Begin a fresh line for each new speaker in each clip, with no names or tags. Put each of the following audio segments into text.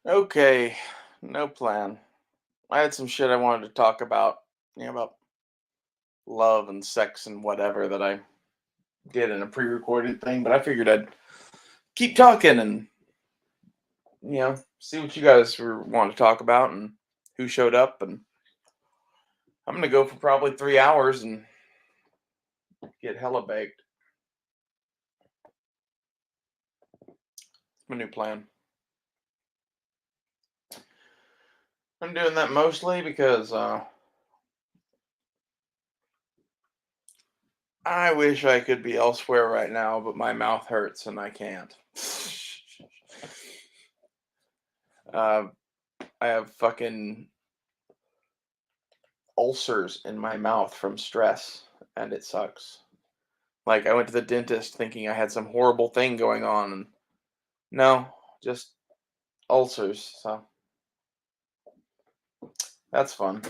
Okay, no plan. I had some shit I wanted to talk about, about love and sex and whatever that I did in a pre-recorded thing, but I figured I'd keep talking and see what you guys were wanting to talk about and who showed up. And I'm gonna go for probably 3 hours and get hella baked. It's my new plan. I'm doing that mostly because I wish I could be elsewhere right now, but my mouth hurts and I can't. uh, I have fucking ulcers in my mouth from stress, and it sucks. Like, I went to the dentist thinking I had some horrible thing going on, and no, just ulcers. So that's fun.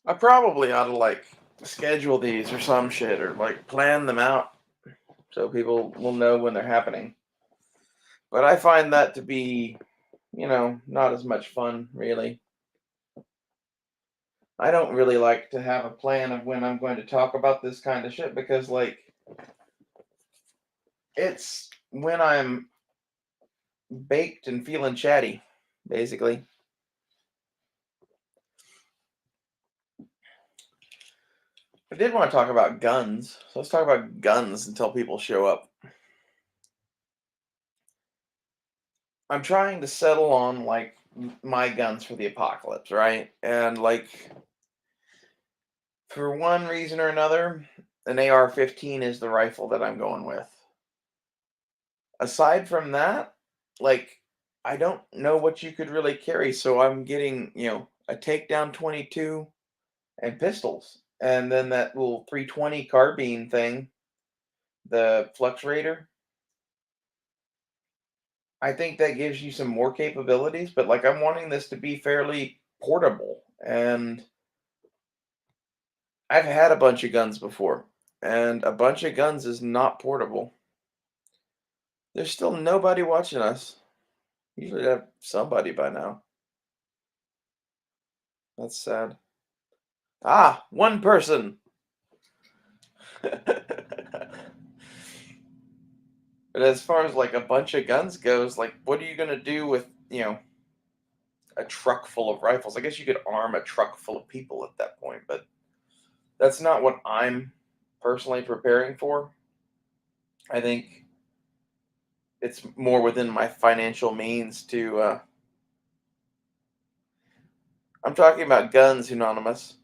I probably ought to like schedule these or some shit or like plan them out so people will know when they're happening. But I find that to be, not as much fun, really. I don't really like to have a plan of when I'm going to talk about this kind of shit because, like, it's when I'm baked and feeling chatty, basically. I did want to talk about guns, so let's talk about guns until people show up. I'm trying to settle on like my guns for the apocalypse, right? And like for one reason or another, an AR-15 is the rifle that I'm going with. Aside from that, like I don't know what you could really carry, so I'm getting, a takedown 22 and pistols. And then that little 320 carbine thing, the Flux Raider. I think that gives you some more capabilities, but like I'm wanting this to be fairly portable. And I've had a bunch of guns before, and a bunch of guns is not portable. There's still nobody watching us. Usually have somebody by now. That's sad. Ah, one person. But as far as like a bunch of guns goes, like what are you gonna do with, a truck full of rifles? I guess you could arm a truck full of people at that point, but that's not what I'm personally preparing for. I think it's more within my financial means to. I'm talking about guns, Anonymous.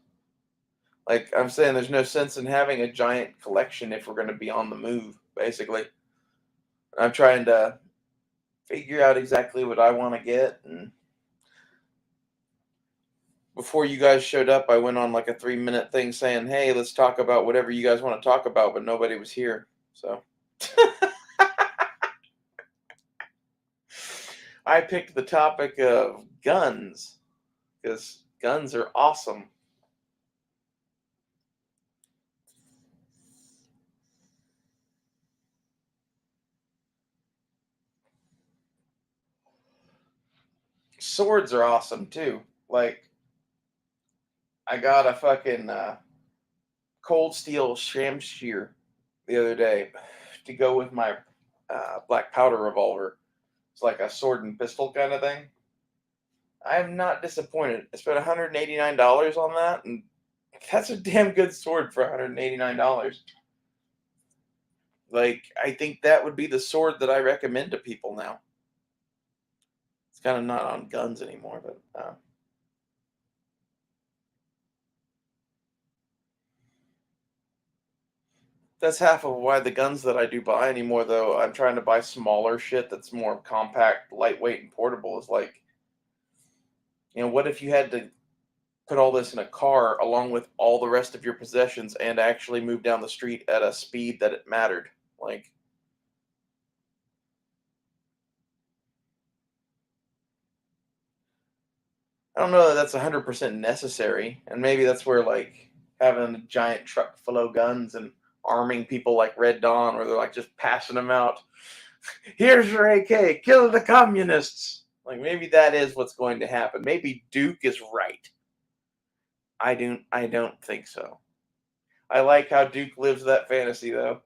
Like I'm saying, there's no sense in having a giant collection if we're going to be on the move. Basically, I'm trying to figure out exactly what I want to get. And before you guys showed up, I went on like a 3 minute thing saying, "Hey, let's talk about whatever you guys want to talk about," but nobody was here. So I picked the topic of guns because guns are awesome. Swords are awesome too. Like I got a fucking cold steel Shamshear the other day to go with my black powder revolver. It's like a sword and pistol kind of thing. I am not disappointed. I spent $189 on that, and that's a damn good sword for $189. Like, I think that would be the sword that I recommend to people now. It's kind of not on guns anymore, but that's half of why the guns that I do buy anymore, though. I'm trying to buy smaller shit that's more compact, lightweight, and portable. Is like, what if you had to put all this in a car along with all the rest of your possessions and actually move down the street at a speed that it mattered? Like, I don't know that that's 100% necessary, and maybe that's where like having a giant truck full of guns and arming people like Red Dawn, where they're like just passing them out. Here's your AK. Kill the communists. Like maybe that is what's going to happen. Maybe Duke is right. I don't think so. I like how Duke lives that fantasy though.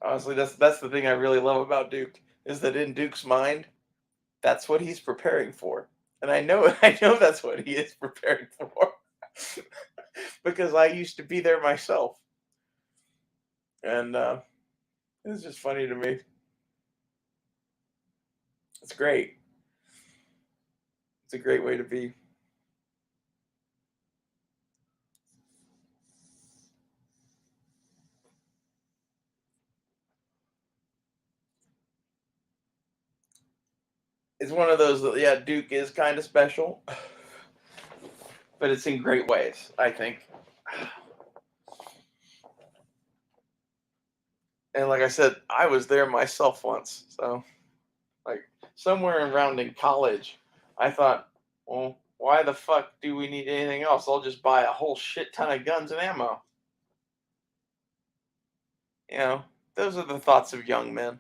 Honestly, that's the thing I really love about Duke is that in Duke's mind, that's what he's preparing for. And I know I know that's what he is preparing for. Because I used to be there myself. And it's just funny to me. It's great. It's a great way to be. It's one of those that, yeah, Duke is kind of special, but it's in great ways, I think. And like I said, I was there myself once. So, like, somewhere around in college, I thought, well, why the fuck do we need anything else? I'll just buy a whole shit ton of guns and ammo. You know, those are the thoughts of young men.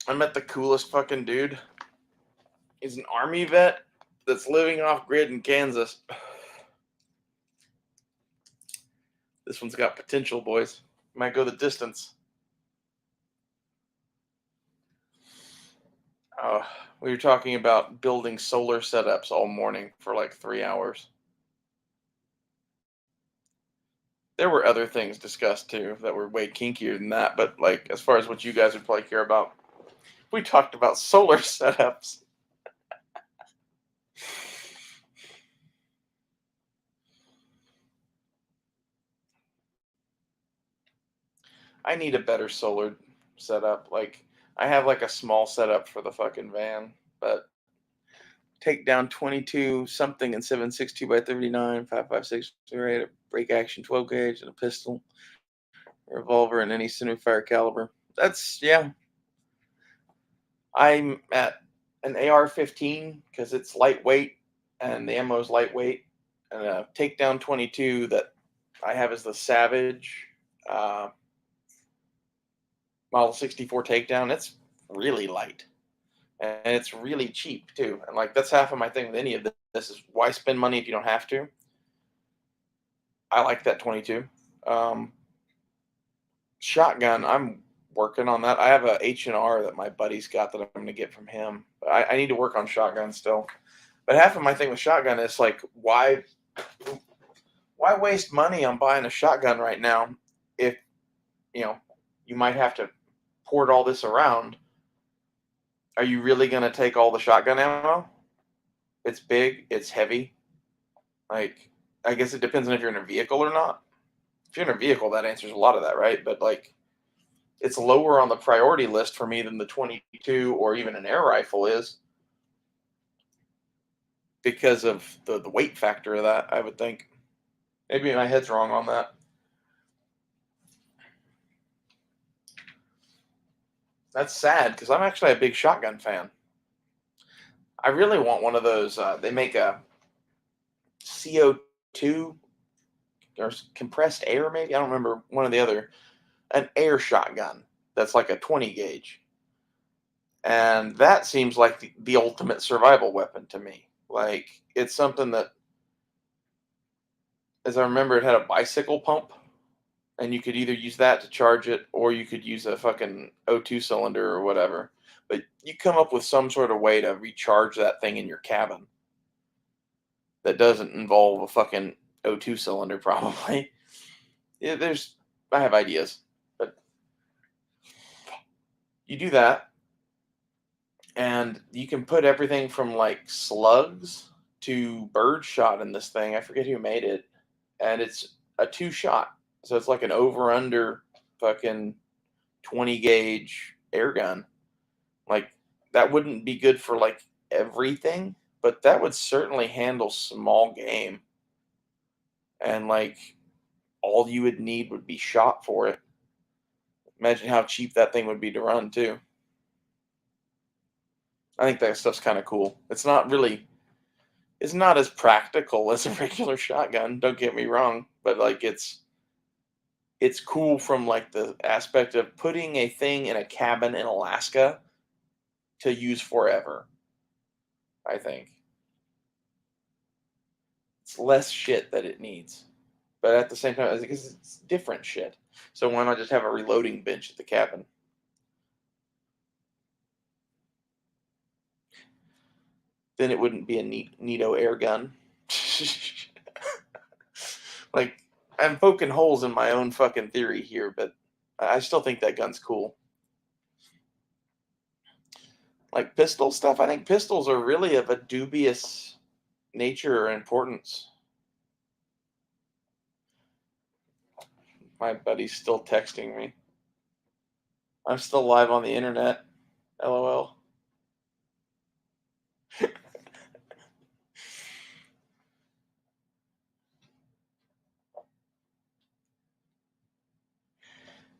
I met the coolest fucking dude. He's an army vet that's living off grid in Kansas. This one's got potential, boys. Might go the distance. Uh, we were talking about building solar setups all morning for like 3 hours. There were other things discussed too that were way kinkier than that, but like as far as what you guys would probably care about, we talked about solar setups. I need a better solar setup. Like I have like a small setup for the fucking van, but take down 22 something and 7.62 by 39, 5.56 rate, a break action 12 gauge, and a pistol, revolver, and any centerfire caliber. That's, yeah. I'm at an AR-15 because it's lightweight and the ammo is lightweight, and a takedown 22 that I have is the Savage uh, Model 64 takedown. It's really light and it's really cheap too. And like that's half of my thing with any of this is why spend money if you don't have to. I like that 22. Um, Shotgun, I'm working on that. I have a H&R that my buddy's got that I'm going to get from him. I need to work on shotgun still. But half of my thing with shotgun is like, why waste money on buying a shotgun right now if you know you might have to port all this around? Are you really going to take all the shotgun ammo? It's big, it's heavy. Like, I guess it depends on if you're in a vehicle or not. If you're in a vehicle, that answers a lot of that, right? But like, it's lower on the priority list for me than the 22 or even an air rifle is because of the weight factor of that, I would think. Maybe my head's wrong on that. That's sad because I'm actually a big shotgun fan. I really want one of those. They make a CO2 or compressed air, maybe. I don't remember one or the other. An air shotgun that's like a 20 gauge. And that seems like the ultimate survival weapon to me. Like, it's something that, as I remember, it had a bicycle pump and you could either use that to charge it or you could use a fucking O2 cylinder or whatever. But you come up with some sort of way to recharge that thing in your cabin that doesn't involve a fucking O2 cylinder, probably. Yeah, I have ideas, but you do that, and you can put everything from like slugs to bird shot in this thing. I forget who made it, and it's a two shot, so it's like an over under fucking 20 gauge air gun. Like that wouldn't be good for like everything, but that would certainly handle small game. And like all you would need would be shot for it. Imagine how cheap that thing would be to run too. I think that stuff's kind of cool. It's not as practical as a regular shotgun, don't get me wrong, but like it's cool from like the aspect of putting a thing in a cabin in Alaska to use forever, I think. It's less shit that it needs. But at the same time, because it's different shit. So why not just have a reloading bench at the cabin? Then it wouldn't be a neato air gun. Like, I'm poking holes in my own fucking theory here, but I still think that gun's cool. Like pistol stuff, I think pistols are really of a dubious nature or importance. My buddy's still texting me. I'm still live on the internet. LOL.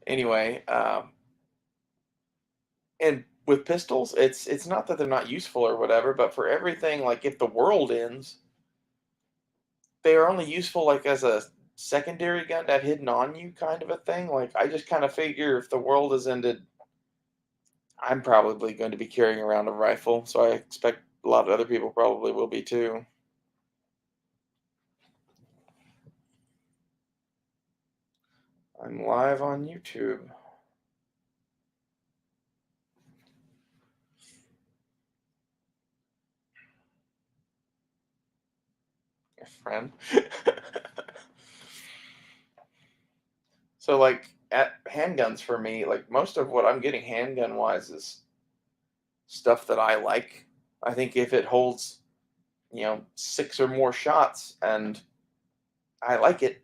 Anyway, and with pistols, it's not that they're not useful or whatever, but for everything, like if the world ends, they are only useful like as a secondary gun to have hidden on you, kind of a thing. Like I just kind of figure if the world has ended, I'm probably going to be carrying around a rifle, so I expect a lot of other people probably will be too. I'm live on YouTube. My friend. So like at handguns for me, like most of what I'm getting handgun wise is stuff that I like. I think if it holds, 6 or more shots and I like it,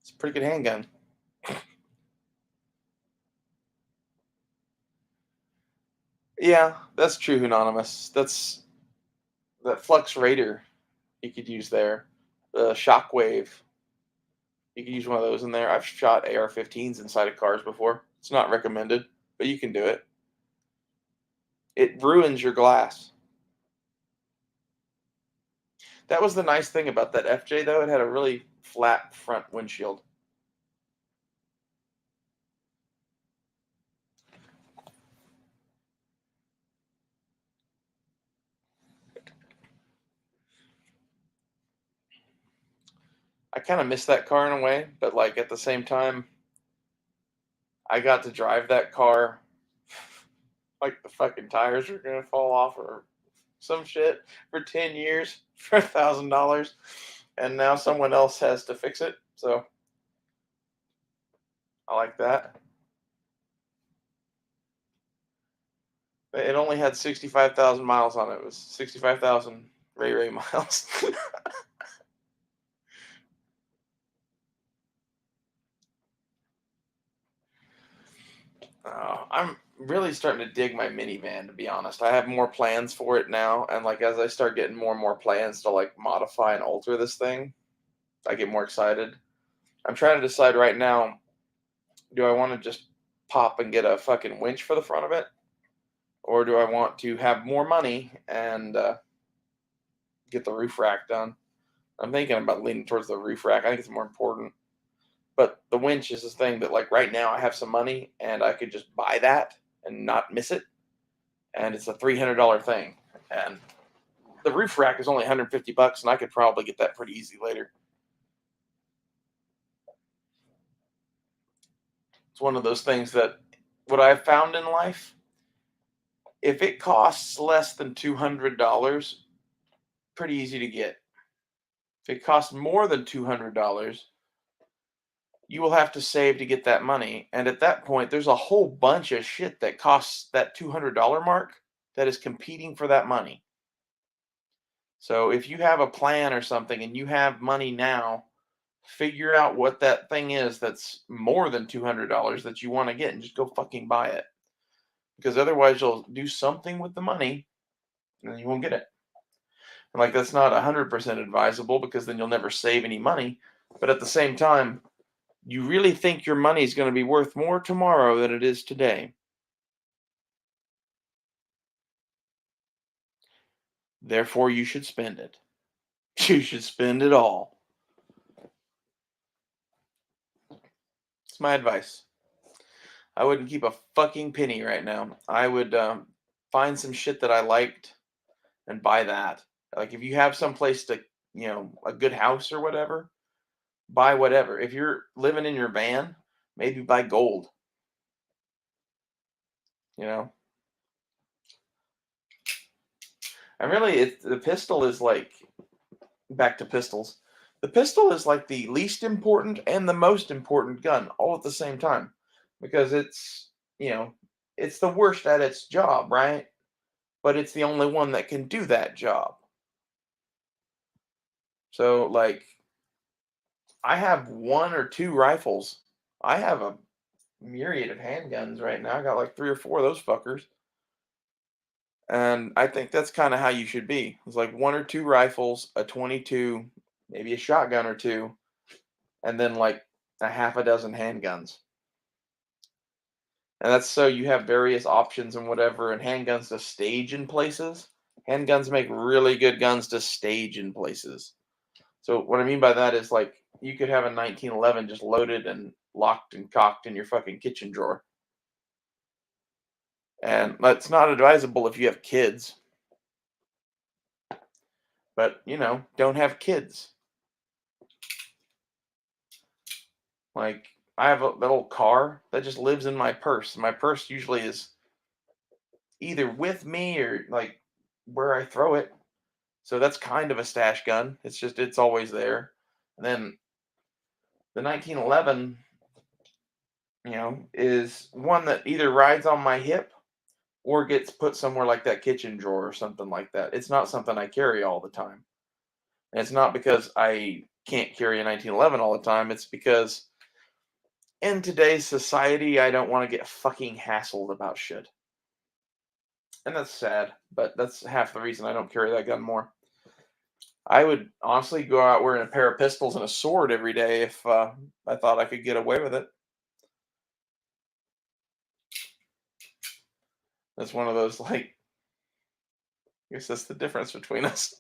it's a pretty good handgun. Yeah, that's true, Anonymous. That's that Flux Raider you could use there. The Shockwave, you could use one of those in there. I've shot AR-15s inside of cars before. It's not recommended, but you can do it. It ruins your glass. That was the nice thing about that FJ though. It had a really flat front windshield. I kind of miss that car in a way, but like at the same time, I got to drive that car like the fucking tires were gonna fall off or some shit for 10 years for $1,000, and now someone else has to fix it. So I like that. It only had 65,000 miles on it. It was 65,000 Ray miles. I'm really starting to dig my minivan, to be honest. I have more plans for it now, and like as I start getting more and more plans to like modify and alter this thing, I get more excited. I'm trying to decide right now, do I want to just pop and get a fucking winch for the front of it, or do I want to have more money and get the roof rack done? I'm thinking about leaning towards the roof rack. I think it's more important. But the winch is this thing that, like, right now I have some money and I could just buy that and not miss it. And it's a $300 thing. And the roof rack is only 150 bucks, and I could probably get that pretty easy later. It's one of those things that what I've found in life, if it costs less than $200, pretty easy to get. If it costs more than $200, you will have to save to get that money. And at that point, there's a whole bunch of shit that costs that $200 mark that is competing for that money. So if you have a plan or something and you have money now, figure out what that thing is that's more than $200 that you want to get and just go fucking buy it. Because otherwise, you'll do something with the money and then you won't get it. And like, that's not 100% advisable because then you'll never save any money. But at the same time, You really think your money is going to be worth more tomorrow than it is today. Therefore, you should spend it. You should spend it all. It's my advice. I wouldn't keep a fucking penny right now. I would find some shit that I liked and buy that. Like if you have some place to, a good house or whatever, buy whatever. If you're living in your van, maybe buy gold, you know. And really the pistol is like back to pistols. The pistol is like the least important and the most important gun all at the same time because you know, it's the worst at its job, right? But it's the only one that can do that job. So like I have one or two rifles. I have a myriad of handguns right now. I got like three or four of those fuckers. And I think that's kind of how you should be. It's like one or two rifles, a 22, maybe a shotgun or two, and then like a half a dozen handguns. And that's so you have various options and whatever, and handguns to stage in places. Handguns make really good guns to stage in places. So what I mean by that is like you could have a 1911 just loaded and locked and cocked in your fucking kitchen drawer. And that's not advisable if you have kids, but don't have kids. Like I have a little car that just lives in my purse. My purse usually is either with me or like where I throw it. So that's kind of a stash gun. It's always there. And then the 1911, is one that either rides on my hip or gets put somewhere like that kitchen drawer or something like that. It's not something I carry all the time. And it's not because I can't carry a 1911 all the time. It's because in today's society, I don't want to get fucking hassled about shit. And that's sad, but that's half the reason I don't carry that gun more. I would honestly go out wearing a pair of pistols and a sword every day if I thought I could get away with it. That's one of those like, I guess that's the difference between us.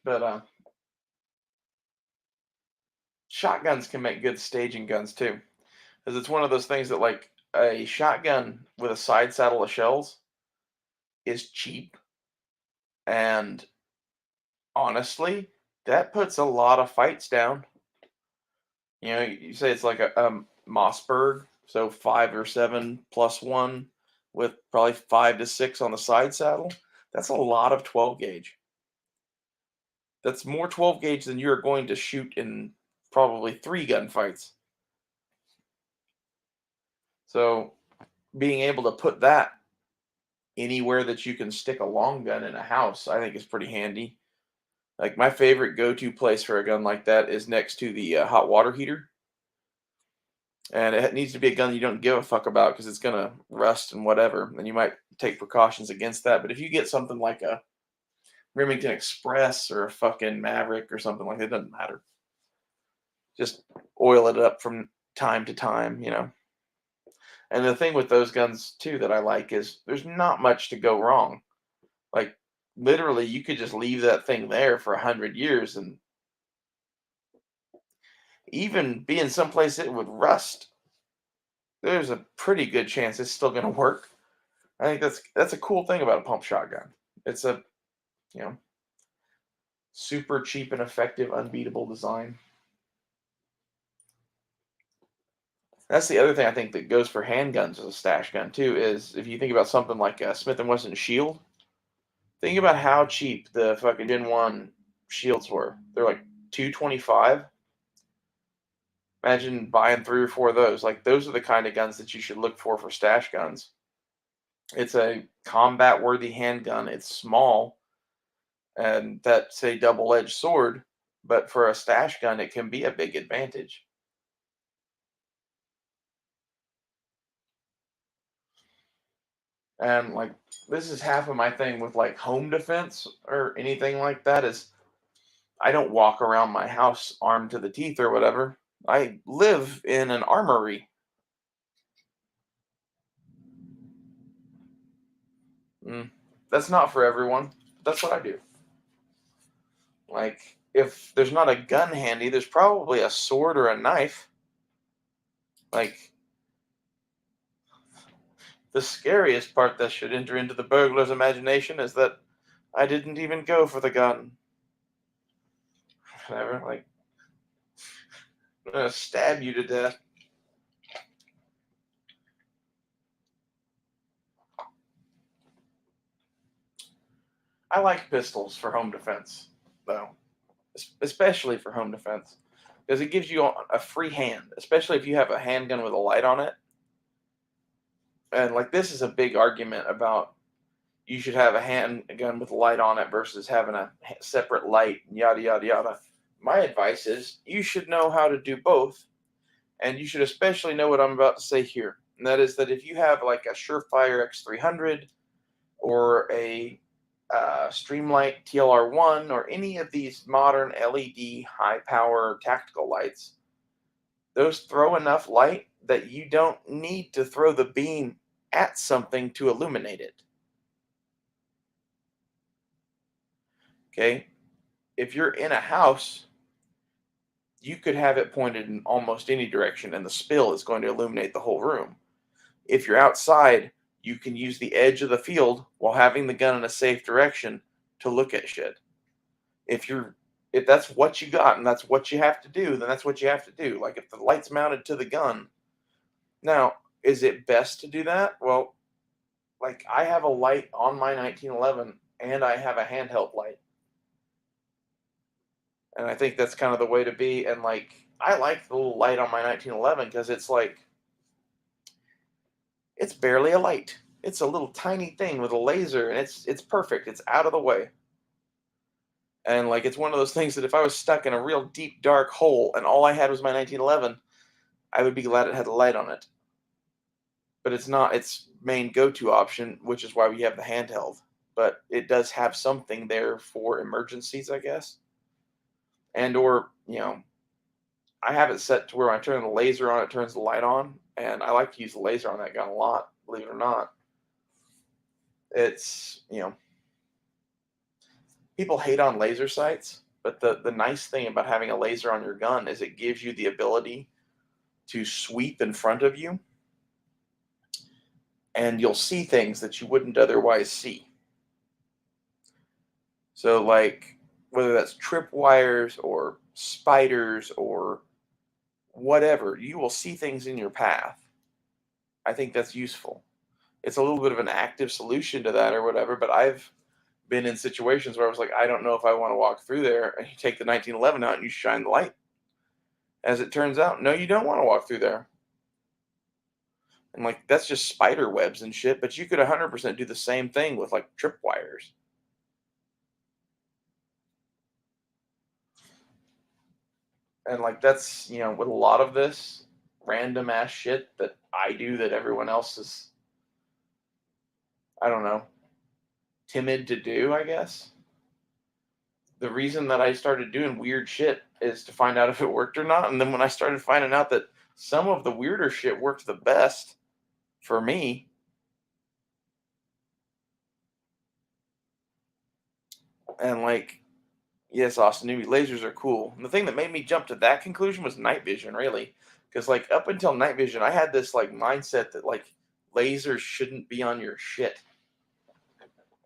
But shotguns can make good staging guns too, because it's one of those things that like a shotgun with a side saddle of shells is cheap, and honestly, that puts a lot of fights down. You say it's like a Mossberg, so 5 or 7 plus one, with probably 5 to 6 on the side saddle. That's a lot of 12 gauge. That's more 12 gauge than you're going to shoot in probably 3 gunfights. So being able to put that anywhere that you can stick a long gun in a house, I think is pretty handy. Like my favorite go-to place for a gun like that is next to the hot water heater, and it needs to be a gun you don't give a fuck about because it's gonna rust and whatever, and you might take precautions against that. But if you get something like a Remington Express or a fucking Maverick or something like that, it doesn't matter. Just oil it up from time to time. And the thing with those guns too that I like is there's not much to go wrong. Like literally, you could just leave that thing there for 100 years, and even being someplace it would rust, there's a pretty good chance it's still going to work. I think that's a cool thing about a pump shotgun. It's a you know super cheap and effective, unbeatable design. That's the other thing I think that goes for handguns as a stash gun too. Is if you think about something like a Smith and Wesson Shield, think about how cheap the fucking Gen One shields were. They're like 225. Imagine buying 3 or 4 of those. Like those are the kind of guns that you should look for stash guns. It's a combat worthy handgun. It's small, and that's a double edged sword, but for a stash gun, it can be a big advantage. And like, this is half of my thing with like home defense or anything like that is I don't walk around my house armed to the teeth or whatever. I live in an armory. Mm, that's not for everyone. That's what I do. Like, if there's not a gun handy, there's probably a sword or a knife. Like, the scariest part that should enter into the burglar's imagination is that I didn't even go for the gun. Whatever, like, I'm gonna stab you to death. I like pistols for home defense, though, especially for home defense, because it gives you a free hand, especially if you have a handgun with a light on it. And like, this is a big argument about you should have a handgun with a light on it versus having a separate light, yada yada yada. My advice is you should know how to do both, and you should especially know what I'm about to say here. And that is that if you have like a Surefire X300 or a Streamlight TLR1 or any of these modern LED high power tactical lights, those throw enough light that you don't need to throw the beam at something to illuminate it. Okay? If you're in a house, you could have it pointed in almost any direction and the spill is going to illuminate the whole room. If you're outside, you can use the edge of the field while having the gun in a safe direction to look at shit. If you're if that's what you got and that's what you have to do, then that's what you have to do. Like, if the light's mounted to the gun. Now, is it best to do that? Well, like, I have a light on my 1911 and I have a handheld light. And I think that's kind of the way to be. And like, I like the little light on my 1911 because it's like, it's barely a light. It's a little tiny thing with a laser, and it's perfect. It's out of the way. And like, it's one of those things that if I was stuck in a real deep dark hole and all I had was my 1911, I would be glad it had a light on it. But it's not its main go-to option, which is why we have the handheld. But it does have something there for emergencies, I guess. And or, I have it set to where when I turn the laser on, it turns the light on, and I like to use the laser on that gun a lot, believe it or not. It's, people hate on laser sights, but the nice thing about having a laser on your gun is it gives you the ability to sweep in front of you, and you'll see things that you wouldn't otherwise see. So, like, whether that's tripwires or spiders or whatever, you will see things in your path. I think that's useful. It's a little bit of an active solution to that or whatever, but I've been in situations where I was like, I don't know if I want to walk through there. And you take the 1911 out and you shine the light. As it turns out, no, you don't want to walk through there. And like, that's just spider webs and shit, but you could 100% do the same thing with like tripwires. And like, that's, with a lot of this random ass shit that I do that everyone else is, I don't know, timid to do, I guess. The reason that I started doing weird shit is to find out if it worked or not. And then when I started finding out that some of the weirder shit worked the best for me, and like, yes, Austin, UV lasers are cool. And the thing that made me jump to that conclusion was night vision, really. Because like, up until night vision, I had this like mindset that like lasers shouldn't be on your shit.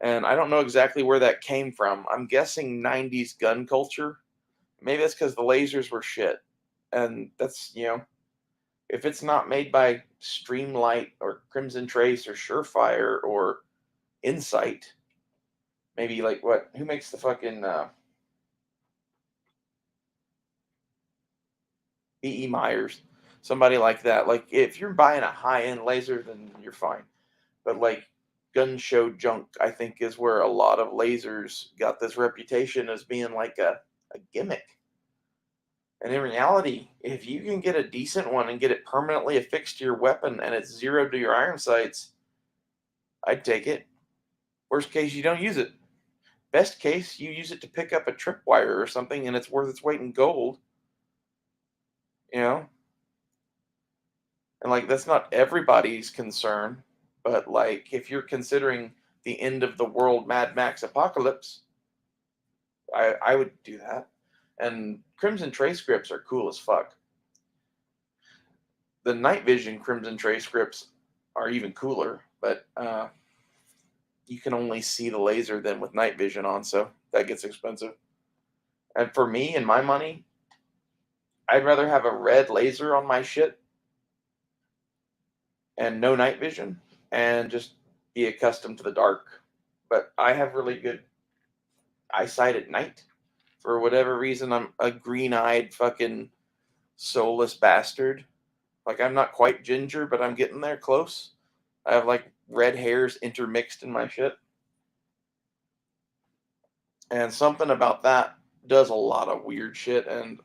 And I don't know exactly where that came from. I'm guessing 90s gun culture. Maybe that's because the lasers were shit. And that's, if it's not made by Streamlight or Crimson Trace or Surefire or Insight, maybe like what? Who makes the fucking B.E. Myers? Somebody like that. Like, if you're buying a high end laser, then you're fine. But like, gun show junk, I think, is where a lot of lasers got this reputation as being like a gimmick. And in reality, if you can get a decent one and get it permanently affixed to your weapon and it's zeroed to your iron sights, I'd take it. Worst case, you don't use it. best case, you use it to pick up a tripwire or something, and it's worth its weight in gold. You know, and like that's not everybody's concern, but like if you're considering the end of the world Mad Max apocalypse, I would do that. And Crimson Trace scripts are cool as fuck. The night vision Crimson Trace scripts are even cooler, but you can only see the laser then with night vision on, so that gets expensive. And for me and my money, I'd rather have a red laser on my shit and no night vision and just be accustomed to the dark. But I have really good eyesight at night. For whatever reason, I'm a green eyed fucking soulless bastard. Like, I'm not quite ginger, but I'm getting there close. I have like red hairs intermixed in my shit. And something about that does a lot of weird shit. And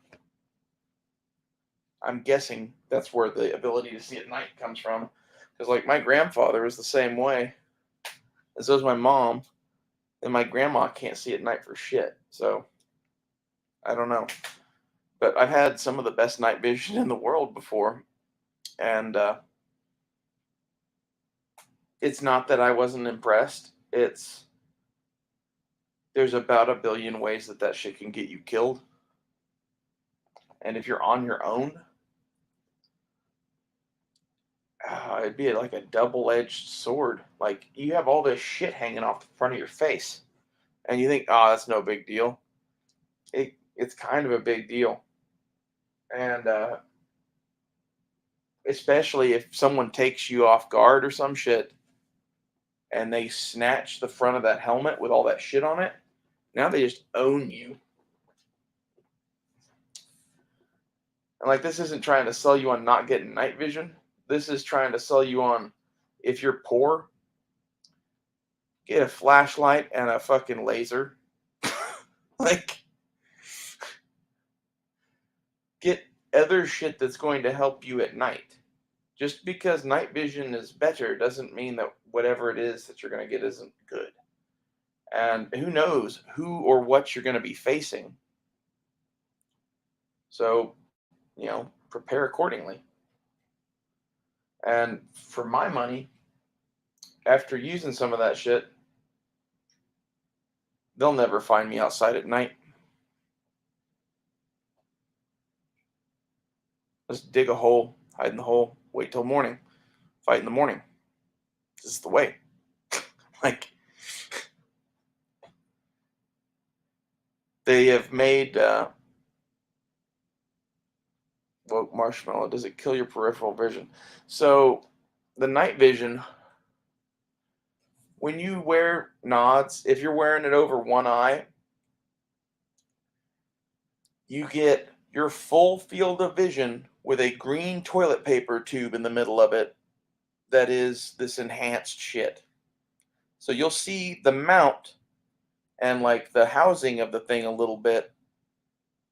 I'm guessing that's where the ability to see at night comes from. Because, like, my grandfather was the same way. And so is my mom. And my grandma can't see at night for shit. So, I don't know. But I've had some of the best night vision in the world before. And it's not that I wasn't impressed. It's there's about a billion ways that that shit can get you killed. And if you're on your own, it'd be like a double-edged sword. Like, you have all this shit hanging off the front of your face, and you think, oh, that's no big deal. It's kind of a big deal. And especially if someone takes you off guard or some shit, and they snatch the front of that helmet with all that shit on it, now they just own you. And like, this isn't trying to sell you on not getting night vision. This is trying to sell you on, if you're poor, get a flashlight and a fucking laser. Like, get other shit that's going to help you at night. Just because night vision is better doesn't mean that whatever it is that you're going to get isn't good. And who knows who or what you're going to be facing. So, prepare accordingly. And for my money, after using some of that shit, they'll never find me outside at night. Just dig a hole, hide in the hole, wait till morning, fight in the morning. This is the way. Like, they have made woke marshmallow. Does it kill your peripheral vision? So the night vision, when you wear nods, if you're wearing it over one eye, you get your full field of vision with a green toilet paper tube in the middle of it that is this enhanced shit. So you'll see the mount and like the housing of the thing a little bit,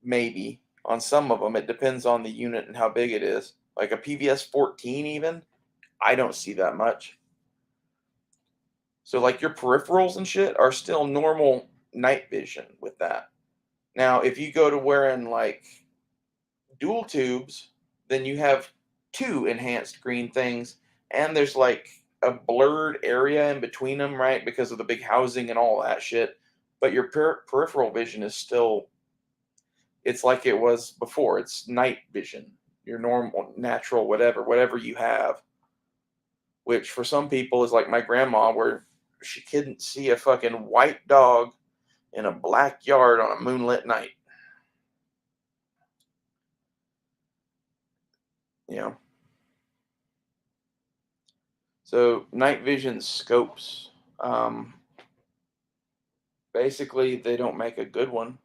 maybe on some of them. It depends on the unit and how big it is. Like a PVS 14, even, I don't see that much. So like your peripherals and shit are still normal night vision with that. Now, if you go to wearing like dual tubes, then you have two enhanced green things, and there's like a blurred area in between them, right? Because of the big housing and all that shit. But your peripheral vision is still, it's like it was before. It's night vision, your normal, natural, whatever you have. Which for some people is like my grandma, where she couldn't see a fucking white dog in a black yard on a moonlit night. You know. So night vision scopes. Basically, they don't make a good one.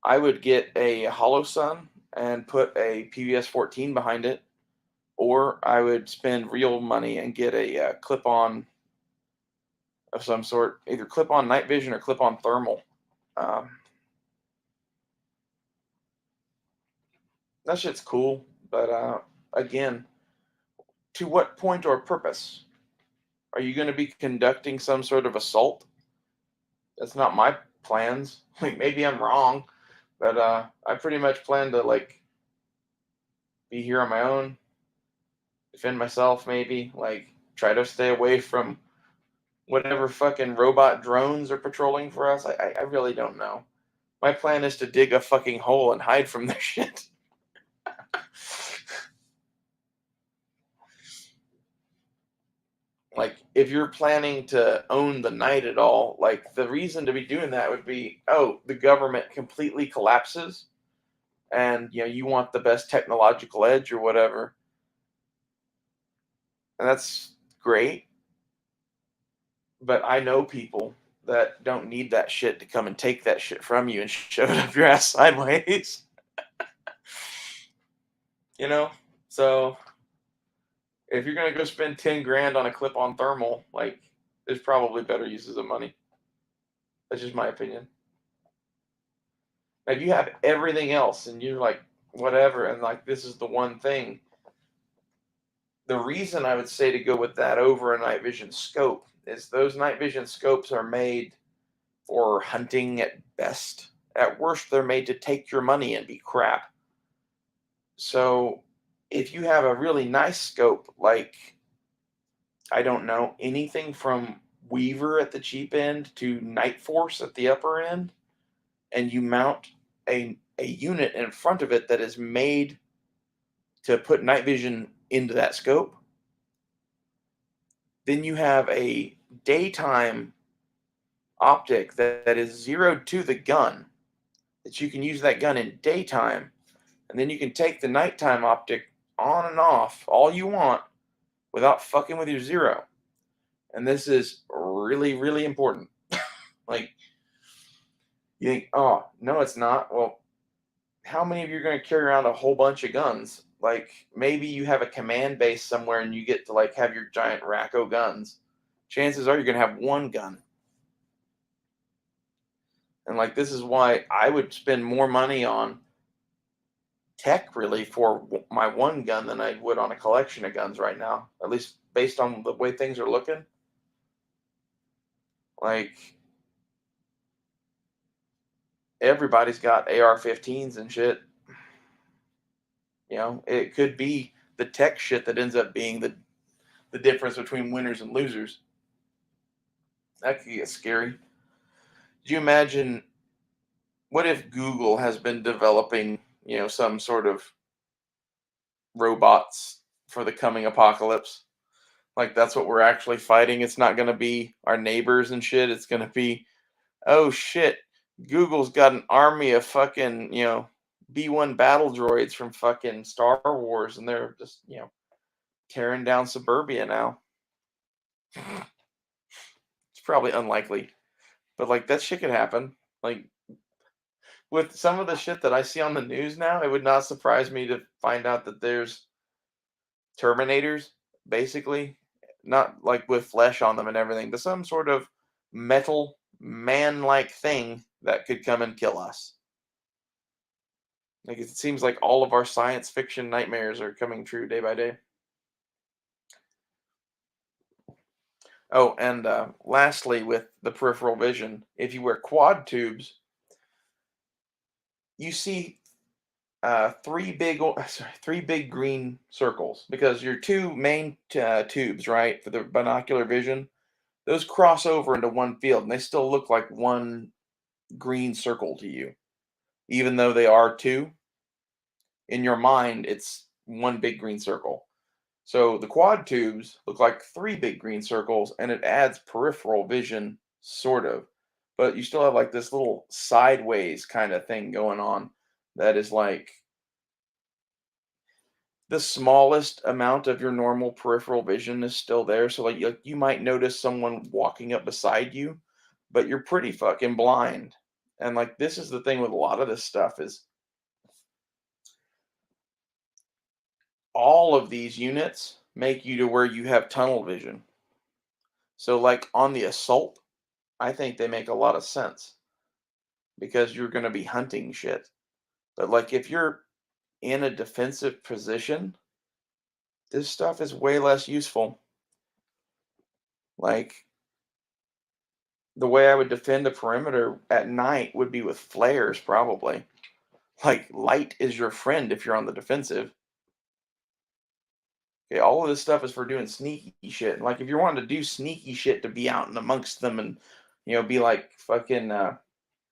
I would get a Holosun and put a PVS 14 behind it, or I would spend real money and get a clip-on of some sort, either clip-on night vision or clip-on thermal. Um, that shit's cool, but again, to what point or purpose? Are you going to be conducting some sort of assault? That's not my plans. Like maybe I'm wrong, but I pretty much plan to like be here on my own, defend myself maybe, like try to stay away from whatever fucking robot drones are patrolling for us. I really don't know. My plan is to dig a fucking hole and hide from this shit. Like, if you're planning to own the night at all, like, the reason to be doing that would be, oh, the government completely collapses and, you want the best technological edge or whatever. And that's great. But I know people that don't need that shit to come and take that shit from you and shove it up your ass sideways. you know? So if you're gonna go spend 10 grand on a clip-on thermal, like there's probably better uses of money. That's just my opinion. If you have everything else and you're like whatever, and like this is the one thing, the reason I would say to go with that over a night vision scope is those night vision scopes are made for hunting at best. At worst, they're made to take your money and be crap. So if you have a really nice scope, like I don't know, anything from Weaver at the cheap end to Night Force at the upper end, and you mount a unit in front of it that is made to put night vision into that scope, then you have a daytime optic that is zeroed to the gun, that you can use that gun in daytime, and then you can take the nighttime optic on and off all you want without fucking with your zero. And this is really, really important. Like, you think, oh, no, it's not. Well, how many of you are going to carry around a whole bunch of guns? Like, maybe you have a command base somewhere and you get to, like, have your giant rack of guns. Chances are you're going to have one gun. And, like, this is why I would spend more money on tech, really, for my one gun than I would on a collection of guns right now, at least based on the way things are looking. Like, everybody's got AR-15s and shit. It could be the tech shit that ends up being the difference between winners and losers. That could get scary. Do you imagine what if Google has been developing, some sort of robots for the coming apocalypse? Like that's what we're actually fighting. It's not going to be our neighbors and shit. It's going to be, oh shit, Google's got an army of fucking, B1 battle droids from fucking Star Wars, and they're just, tearing down suburbia now. It's probably unlikely, but like that shit could happen. Like with some of the shit that I see on the news now, it would not surprise me to find out that there's Terminators, basically, not like with flesh on them and everything, but some sort of metal man-like thing that could come and kill us. Like it seems like all of our science fiction nightmares are coming true day by day. Oh, and lastly, with the peripheral vision, if you wear quad tubes, you see three big green circles because your two main tubes, right, for the binocular vision, those cross over into one field, and they still look like one green circle to you, even though they are two. In your mind, it's one big green circle. So the quad tubes look like three big green circles, and it adds peripheral vision, sort of. But you still have like this little sideways kind of thing going on that is like the smallest amount of your normal peripheral vision is still there. So like you might notice someone walking up beside you, but you're pretty fucking blind. And like this is the thing with a lot of this stuff is all of these units make you to where you have tunnel vision. So like on the assault, I think they make a lot of sense because you're going to be hunting shit. But like if you're in a defensive position, this stuff is way less useful. Like The way I would defend the perimeter at night would be with flares, probably. Like, light is your friend if you're on the defensive. Okay, all of this stuff is for doing sneaky shit. Like, if you're wanting to do sneaky shit to be out and amongst them and, be like fucking,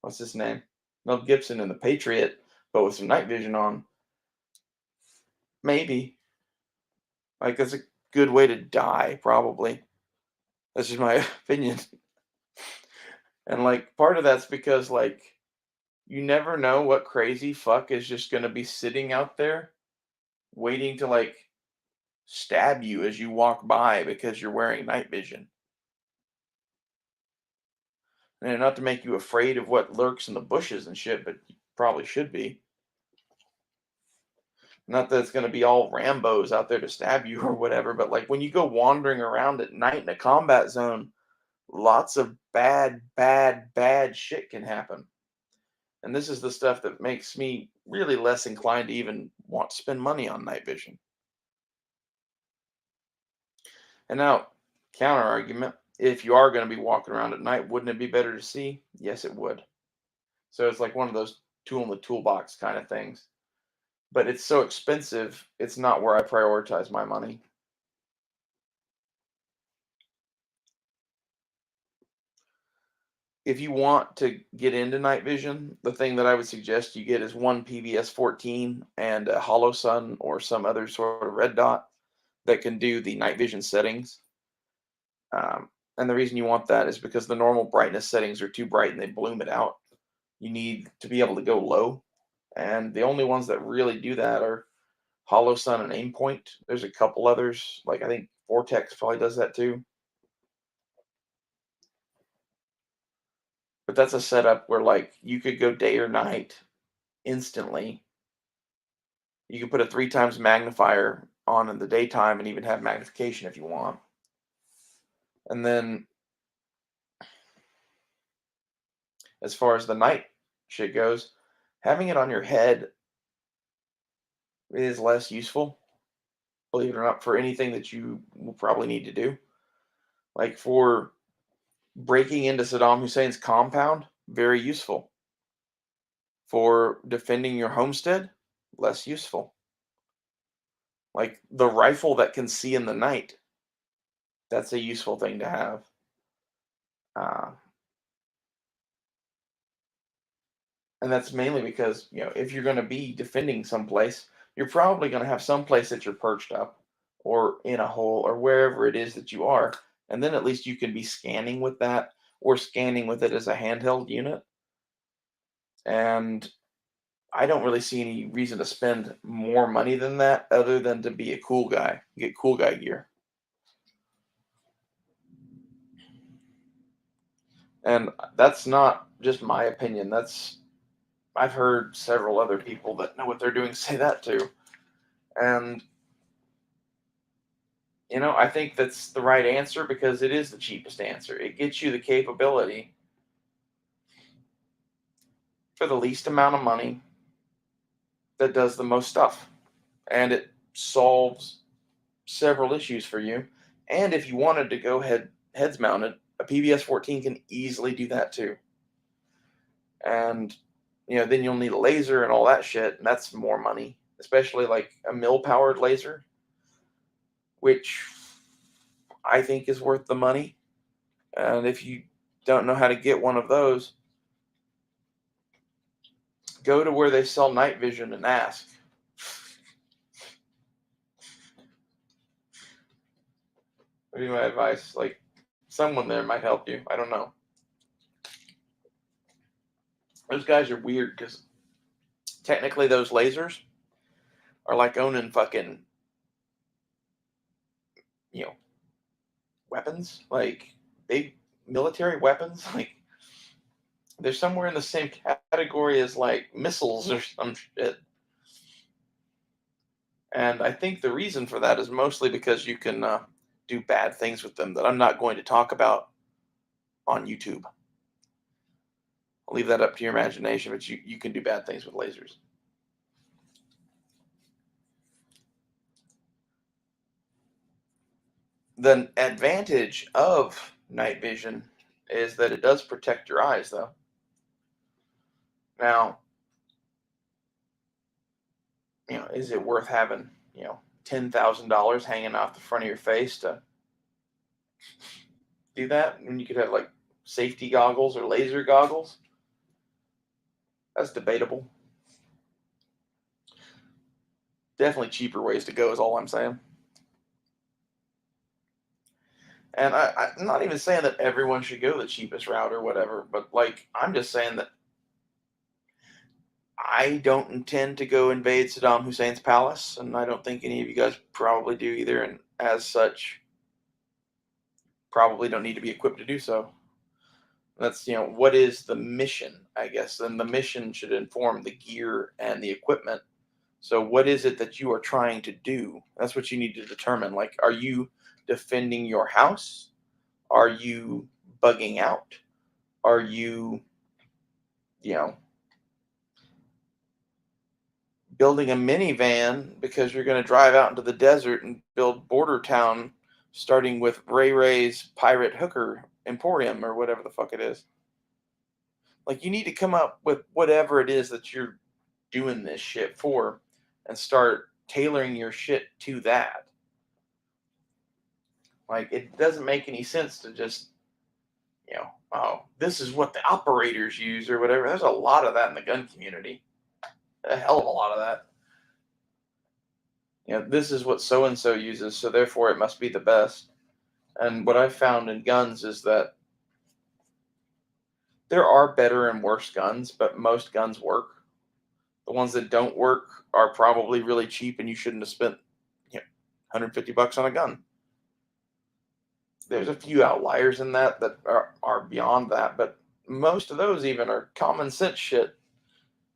what's his name? Mel Gibson in The Patriot, but with some night vision on, maybe. Like, that's a good way to die, probably. That's just my opinion. And, like, part of that's because, like, you never know what crazy fuck is just gonna be sitting out there waiting to, like, stab you as you walk by because you're wearing night vision. And not to make you afraid of what lurks in the bushes and shit, but you probably should be. Not that it's gonna be all Rambos out there to stab you or whatever, but, like, when you go wandering around at night in a combat zone, lots of bad, bad, bad shit can happen. And this is the stuff that makes me really less inclined to even want to spend money on night vision. And now, counter argument, if you are going to be walking around at night, wouldn't it be better to see? Yes, it would. So it's like one of those tool in the toolbox kind of things. But it's so expensive, it's not where I prioritize my money. If you want to get into night vision, the thing that I would suggest you get is one PVS 14 and a HoloSun or some other sort of red dot that can do the night vision settings. And the reason you want that is because the normal brightness settings are too bright and they bloom it out. You need to be able to go low. And the only ones that really do that are HoloSun and Aimpoint. There's a couple others, like I think Vortex probably does that too. But that's a setup where like you could go day or night instantly. You could put a 3 times magnifier on in the daytime and even have magnification if you want. And then as far as the night shit goes, having it on your head is less useful, believe it or not, for anything that you will probably need to do. Like for breaking into Saddam Hussein's compound, very useful. For defending your homestead, less useful. Like the rifle that can see in the night, that's a useful thing to have. Uh, and that's mainly because, if you're going to be defending someplace, you're probably going to have some place that you're perched up or in a hole or wherever it is that you are. And then at least you can be scanning with that or scanning with it as a handheld unit. And I don't really see any reason to spend more money than that other than to be a cool guy, get cool guy gear. And that's not just my opinion. I've heard several other people that know what they're doing say that too. And I think that's the right answer because it is the cheapest answer. It gets you the capability for the least amount of money that does the most stuff. And it solves several issues for you. And if you wanted to go heads mounted, a PVS 14 can easily do that too. And then you'll need a laser and all that shit, and that's more money, especially like a mill powered laser, which I think is worth the money. And if you don't know how to get one of those, go to where they sell night vision and ask. Would be my advice. Like someone there might help you. I don't know. Those guys are weird because technically those lasers are like owning fucking, you know, weapons, like big military weapons. Like they're somewhere in the same category as like missiles or some shit. And I think the reason for that is mostly because you can do bad things with them that I'm not going to talk about on YouTube. I'll leave that up to your imagination, but you can do bad things with lasers. The advantage of night vision is that it does protect your eyes, though. Now, is it worth having, $10,000 hanging off the front of your face to do that when you could have like safety goggles or laser goggles? That's debatable. Definitely cheaper ways to go is all I'm saying. And I'm not even saying that everyone should go the cheapest route or whatever, but like I'm just saying that I don't intend to go invade Saddam Hussein's palace, and I don't think any of you guys probably do either. And as such, probably don't need to be equipped to do so. That's what is the mission, I guess. And the mission should inform the gear and the equipment. So what is it that you are trying to do? That's what you need to determine. Like, are you defending your house? Are you bugging out? Are you, you know, building a minivan because you're going to drive out into the desert and build Border Town, starting with Ray Ray's Pirate Hooker Emporium or whatever the fuck it is? Like, you need to come up with whatever it is that you're doing this shit for and start tailoring your shit to that. Like, it doesn't make any sense to just, oh, this is what the operators use or whatever. There's a lot of that in the gun community. A hell of a lot of that. This is what so and so uses, so therefore it must be the best. And what I've found in guns is that there are better and worse guns, but most guns work. The ones that don't work are probably really cheap, and you shouldn't have spent $150 on a gun. There's a few outliers in that are beyond that, but most of those even are common sense shit.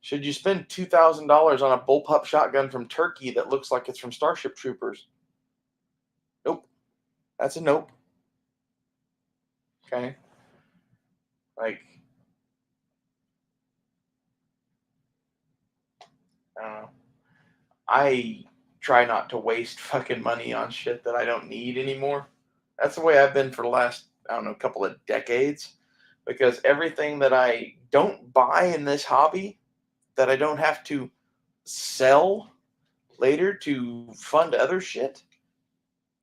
Should you spend $2,000 on a bullpup shotgun from Turkey that looks like it's from Starship Troopers? Nope. That's a nope. Okay. Like, I don't know. I try not to waste fucking money on shit that I don't need anymore. That's the way I've been for the last, I don't know, couple of decades. Because everything that I don't buy in this hobby, that I don't have to sell later to fund other shit,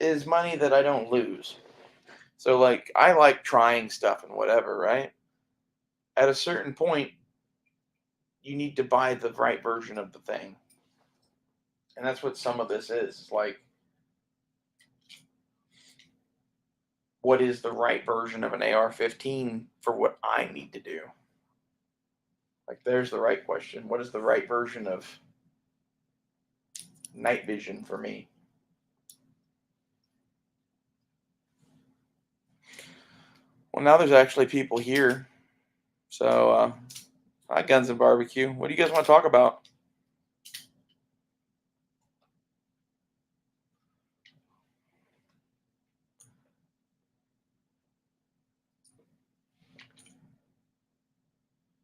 is money that I don't lose. So, like, I like trying stuff and whatever, right? At a certain point, you need to buy the right version of the thing. And that's what some of this is. It's like, what is the right version of an AR-15 for what I need to do? Like, there's the right question. What is the right version of night vision for me? Well, now there's actually people here. So, hi, Guns and Barbecue. What do you guys want to talk about?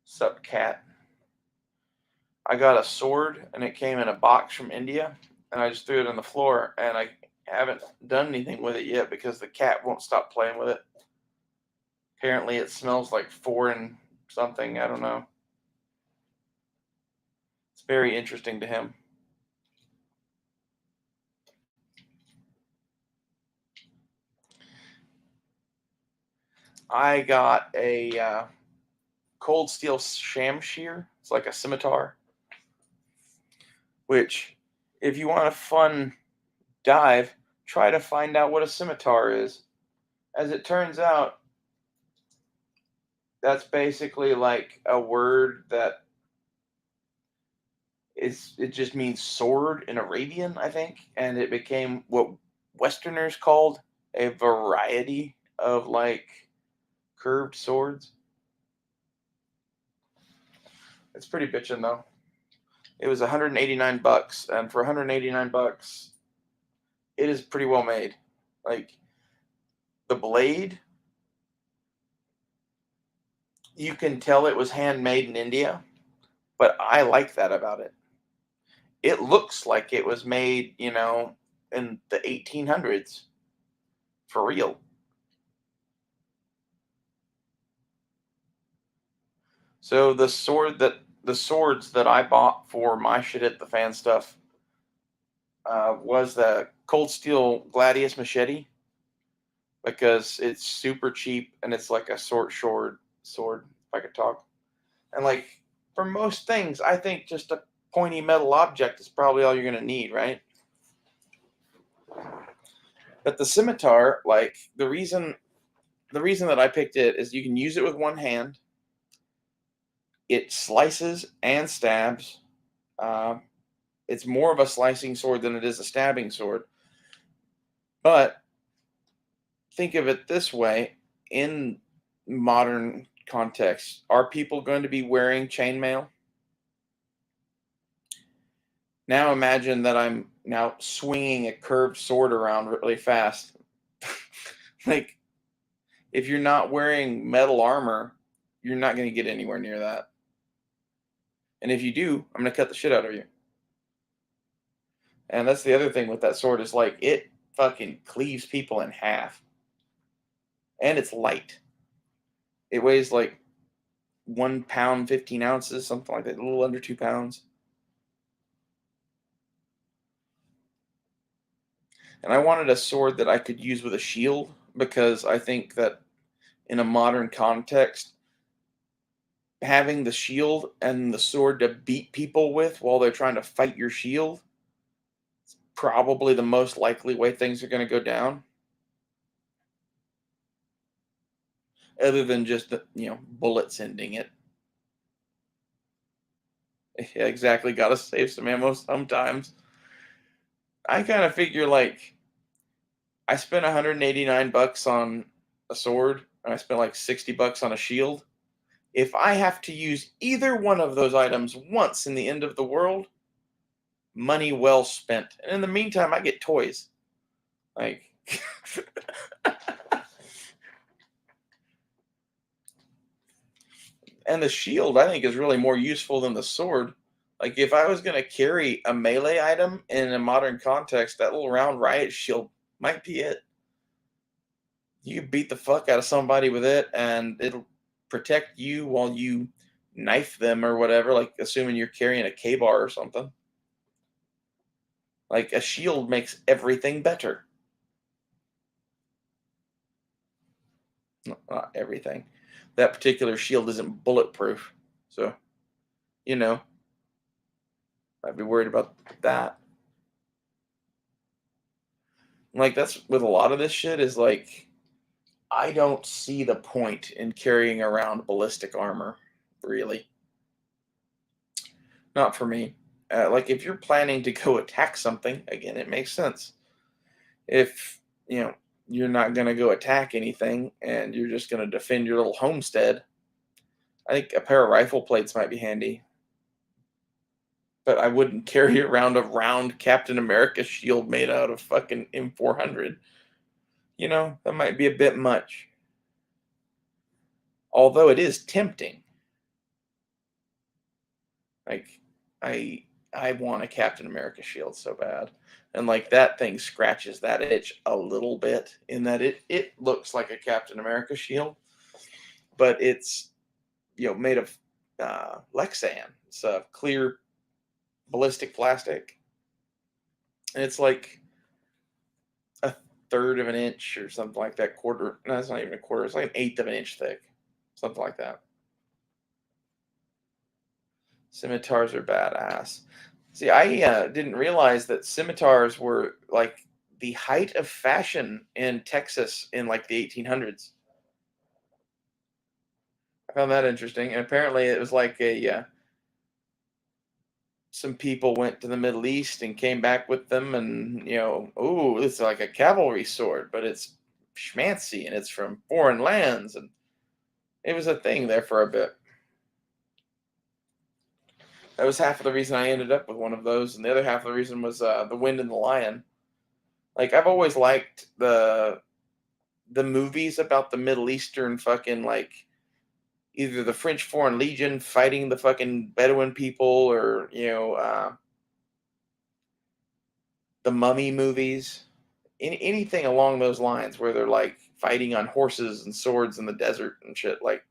Sup, cat? I got a sword, and it came in a box from India, and I just threw it on the floor, and I haven't done anything with it yet because the cat won't stop playing with it. Apparently, it smells like foreign something. I don't know. It's very interesting to him. I got a cold steel shamshir. It's like a scimitar. Which, if you want a fun dive, try to find out what a scimitar is. As it turns out, that's basically like a word that it just means sword in Arabian, I think, and it became what Westerners called a variety of like curved swords. It's pretty bitchin' though. It was $189, and for $189, it is pretty well made. Like, the blade, you can tell it was handmade in India, but I like that about it. It looks like it was made, in the 1800s. For real. So the swords that I bought for my shit at the fan stuff was the Cold Steel Gladius machete because it's super cheap and it's like a short sword. If I could talk, and like for most things, I think just a pointy metal object is probably all you're gonna need, right? But the scimitar, like the reason that I picked it is you can use it with one hand. It slices and stabs. Uh, it's more of a slicing sword than it is a stabbing sword. But think of it this way: in modern context, are people going to be wearing chainmail? Now imagine that I'm now swinging a curved sword around really fast. Like, if you're not wearing metal armor, you're not going to get anywhere near that. And if you do, I'm going to cut the shit out of you. And that's the other thing with that sword is like it fucking cleaves people in half. And it's light. It weighs like 1 pound, 15 ounces, something like that, a little under 2 pounds. And I wanted a sword that I could use with a shield because I think that in a modern context, having the shield and the sword to beat people with while they're trying to fight your shield is probably the most likely way things are going to go down. Other than just the, bullets ending it. Yeah, exactly. Got to save some ammo sometimes. I kind of figure like I spent 189 bucks on a sword and I spent like 60 bucks on a shield. If I have to use either one of those items once in the end of the world, money well spent. And in the meantime, I get toys. Like and the shield I think is really more useful than the sword. Like if I was going to carry a melee item in a modern context, that little round riot shield might be it. You beat the fuck out of somebody with it and it'll protect you while you knife them or whatever, like assuming you're carrying a K-bar or something. Like a shield makes everything better. Not everything. That particular shield isn't bulletproof. So, you know, I'd be worried about that. Like that's with a lot of this shit is like I don't see the point in carrying around ballistic armor, really. Not for me. Like if you're planning to go attack something, again, it makes sense. If you're not going to go attack anything and you're just going to defend your little homestead, I think a pair of rifle plates might be handy. But I wouldn't carry around a round Captain America shield made out of fucking M400. That might be a bit much. Although it is tempting. Like I want a Captain America shield so bad. And like that thing scratches that itch a little bit in that it looks like a Captain America shield, but it's made of Lexan. It's a clear ballistic plastic. And it's like a third of an inch or something like that. Quarter, no, it's not even a quarter, it's like an eighth of an inch thick. Something like that. Scimitars are badass. See, I didn't realize that scimitars were like the height of fashion in Texas in like the 1800s. I found that interesting, and apparently it was like some people went to the Middle East and came back with them, and oh, it's like a cavalry sword, but it's schmancy and it's from foreign lands, and it was a thing there for a bit. That was half of the reason I ended up with one of those, and the other half of the reason was The Wind and the Lion. Like I've always liked the movies about the Middle Eastern fucking like either the French Foreign Legion fighting the fucking Bedouin people or the Mummy movies, anything along those lines where they're like fighting on horses and swords in the desert and shit. Like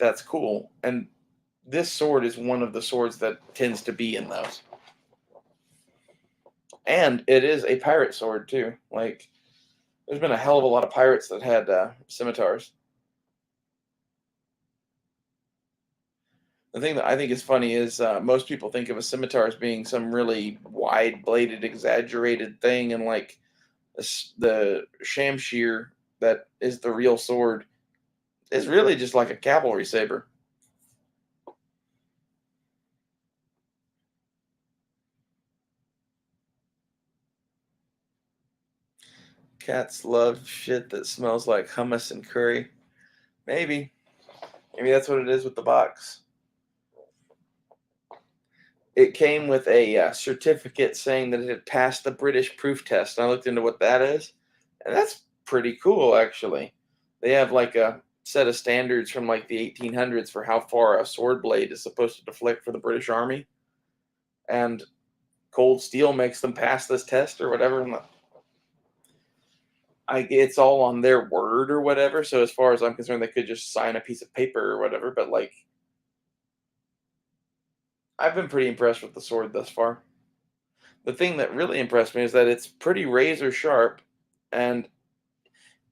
that's cool. And this sword is one of the swords that tends to be in those. And it is a pirate sword too. Like, there's been a hell of a lot of pirates that had scimitars. The thing that I think is funny is most people think of a scimitar as being some really wide-bladed, exaggerated thing, and like the shamshir that is the real sword is really just like a cavalry saber. Cats love shit that smells like hummus and curry. Maybe. Maybe that's what it is with the box. It came with a certificate saying that it had passed the British proof test. And I looked into what that is, and that's pretty cool, actually. They have like a set of standards from like the 1800s for how far a sword blade is supposed to deflect for the British Army, and cold steel makes them pass this test or whatever. And it's all on their word or whatever. So as far as I'm concerned, they could just sign a piece of paper or whatever. But like, I've been pretty impressed with the sword thus far. The thing that really impressed me is that it's pretty razor sharp, and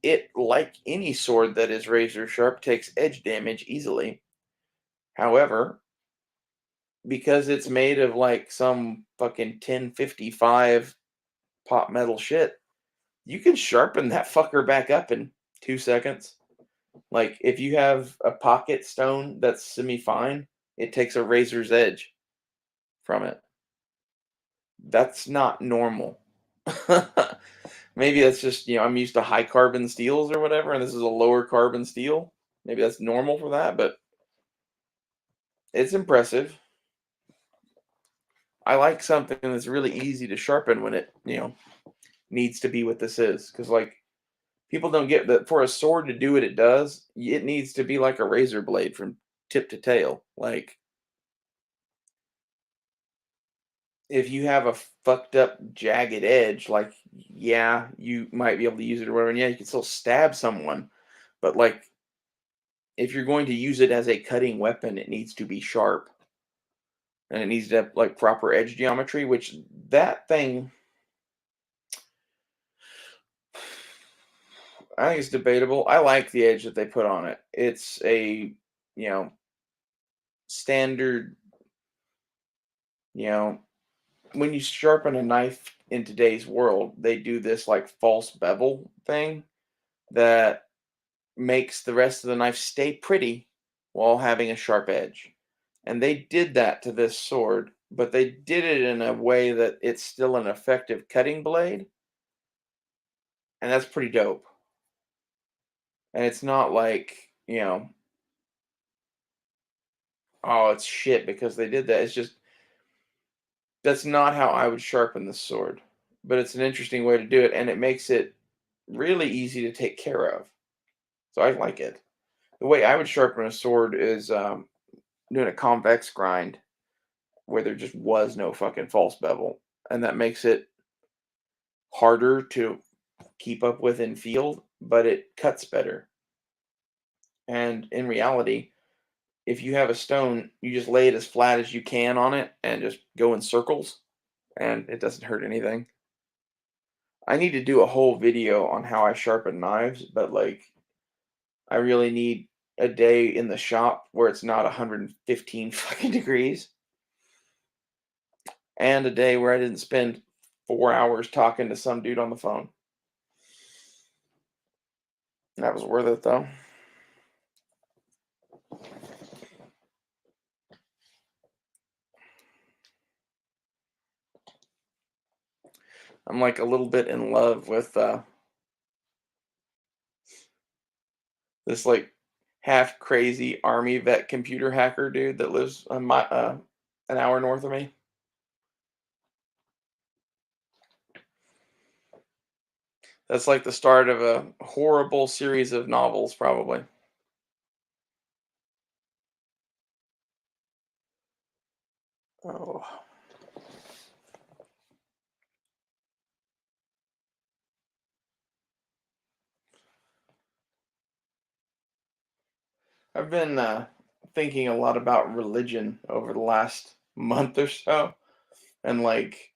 it, like any sword that is razor sharp, takes edge damage easily. However, because it's made of like some fucking 1055 pot metal shit, you can sharpen that fucker back up in 2 seconds. Like, if you have a pocket stone that's semi fine, it takes a razor's edge from it. That's not normal. Maybe that's just, I'm used to high carbon steels or whatever, and this is a lower carbon steel. Maybe that's normal for that, but it's impressive. I like something that's really easy to sharpen when it, needs to be what this is. Because, like, people don't get that for a sword to do what it does, it needs to be like a razor blade from tip to tail. Like, if you have a fucked up jagged edge, like, yeah, you might be able to use it or whatever, and yeah, you can still stab someone. But like, if you're going to use it as a cutting weapon, it needs to be sharp, and it needs to have like proper edge geometry, which that thing, I think it's debatable. I like the edge that they put on it. It's a, you know, standard, you know, when you sharpen a knife in today's world, they do this like false bevel thing that makes the rest of the knife stay pretty while having a sharp edge. And they did that to this sword, but they did it in a way that it's still an effective cutting blade, and that's pretty dope. And it's not like, oh, it's shit because they did that. It's just that's not how I would sharpen the sword. But it's an interesting way to do it, and it makes it really easy to take care of. So I like it. The way I would sharpen a sword is doing a convex grind where there just was no fucking false bevel, and that makes it harder to keep up with in field, but it cuts better. And in reality, if you have a stone, you just lay it as flat as you can on it and just go in circles, and it doesn't hurt anything. I need to do a whole video on how I sharpen knives, but like, I really need a day in the shop where it's not 115 fucking degrees, and a day where I didn't spend 4 hours talking to some dude on the phone. That was worth it though. I'm like a little bit in love with this like half crazy army vet computer hacker dude that lives an hour north of me. That's like the start of a horrible series of novels, probably. Oh, I've been thinking a lot about religion over the last month or so. And like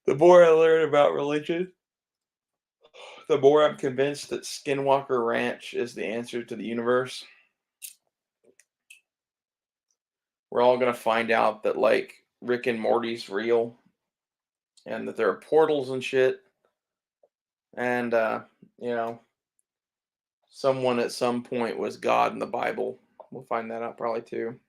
the more I learn about religion, the more I'm convinced that Skinwalker Ranch is the answer to the universe. We're all gonna find out that like Rick and Morty's real and that there are portals and shit. And you know, someone at some point was God in the Bible. We'll find that out probably too.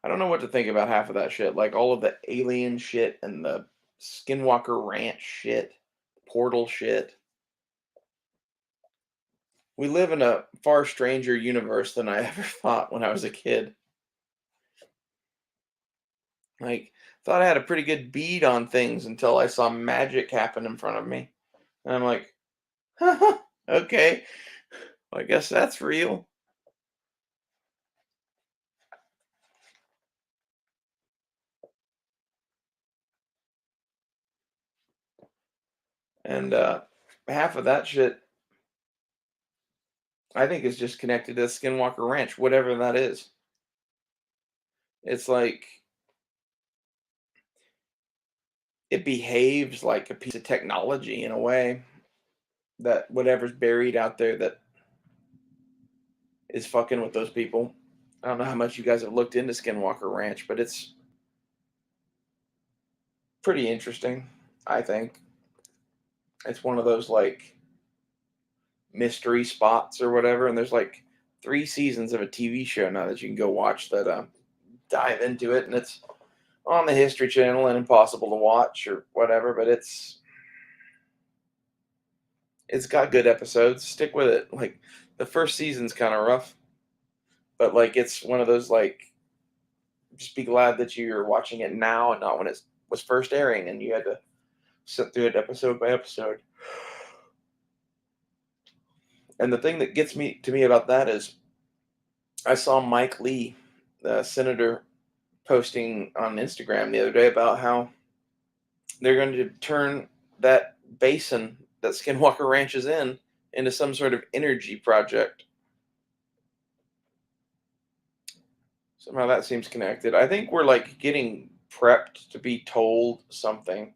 I don't know what to think about half of that shit. Like all of the alien shit and the Skinwalker Ranch shit, portal shit. We live in a far stranger universe than I ever thought when I was a kid. Like, thought I had a pretty good bead on things until I saw magic happen in front of me. And I'm like, okay, well, I guess that's real. And half of that shit, I think, is just connected to Skinwalker Ranch, whatever that is. It's like it behaves like a piece of technology in a way that whatever's buried out there that is fucking with those people. I don't know how much you guys have looked into Skinwalker Ranch, but it's pretty interesting, I think. It's one of those like mystery spots or whatever, and there's like 3 seasons of a TV show now that you can go watch that dive into it, and it's on the History Channel and impossible to watch or whatever, but it's got good episodes. Stick with it. Like the first season's kind of rough, but like it's one of those like just be glad that you're watching it now and not when it was first airing and you had to sit through it episode by episode. And the thing that gets me about that is I saw Mike Lee, the senator, posting on Instagram the other day about how they're going to turn that basin that Skinwalker Ranch is in into some sort of energy project. Somehow that seems connected. I think we're like getting prepped to be told something.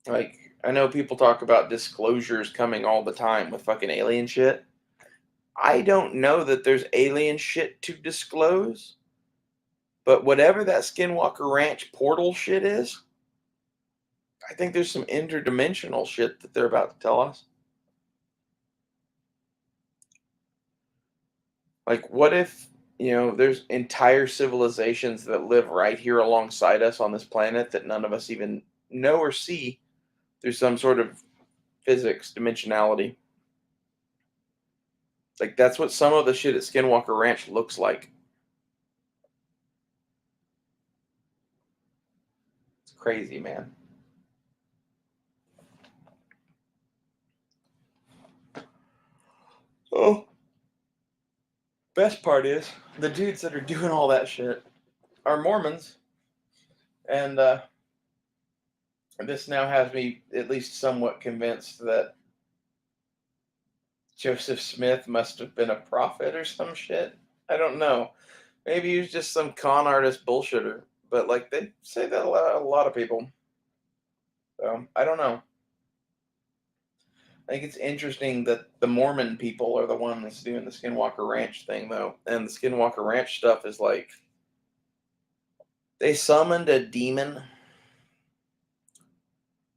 Like I know people talk about disclosures coming all the time with fucking alien shit. I don't know that there's alien shit to disclose, but whatever that Skinwalker Ranch portal shit is, I think there's some interdimensional shit that they're about to tell us. Like, what if, there's entire civilizations that live right here alongside us on this planet that none of us even know or see through some sort of physics, dimensionality? Like, that's what some of the shit at Skinwalker Ranch looks like. It's crazy, man. Oh, best part is the dudes that are doing all that shit are Mormons, and this now has me at least somewhat convinced that Joseph Smith must have been a prophet or some shit. I don't know. Maybe he was just some con artist bullshitter, but like they say that a lot of people. So I don't know. I think it's interesting that the Mormon people are the ones doing the Skinwalker Ranch thing, though. And the Skinwalker Ranch stuff is like they summoned a demon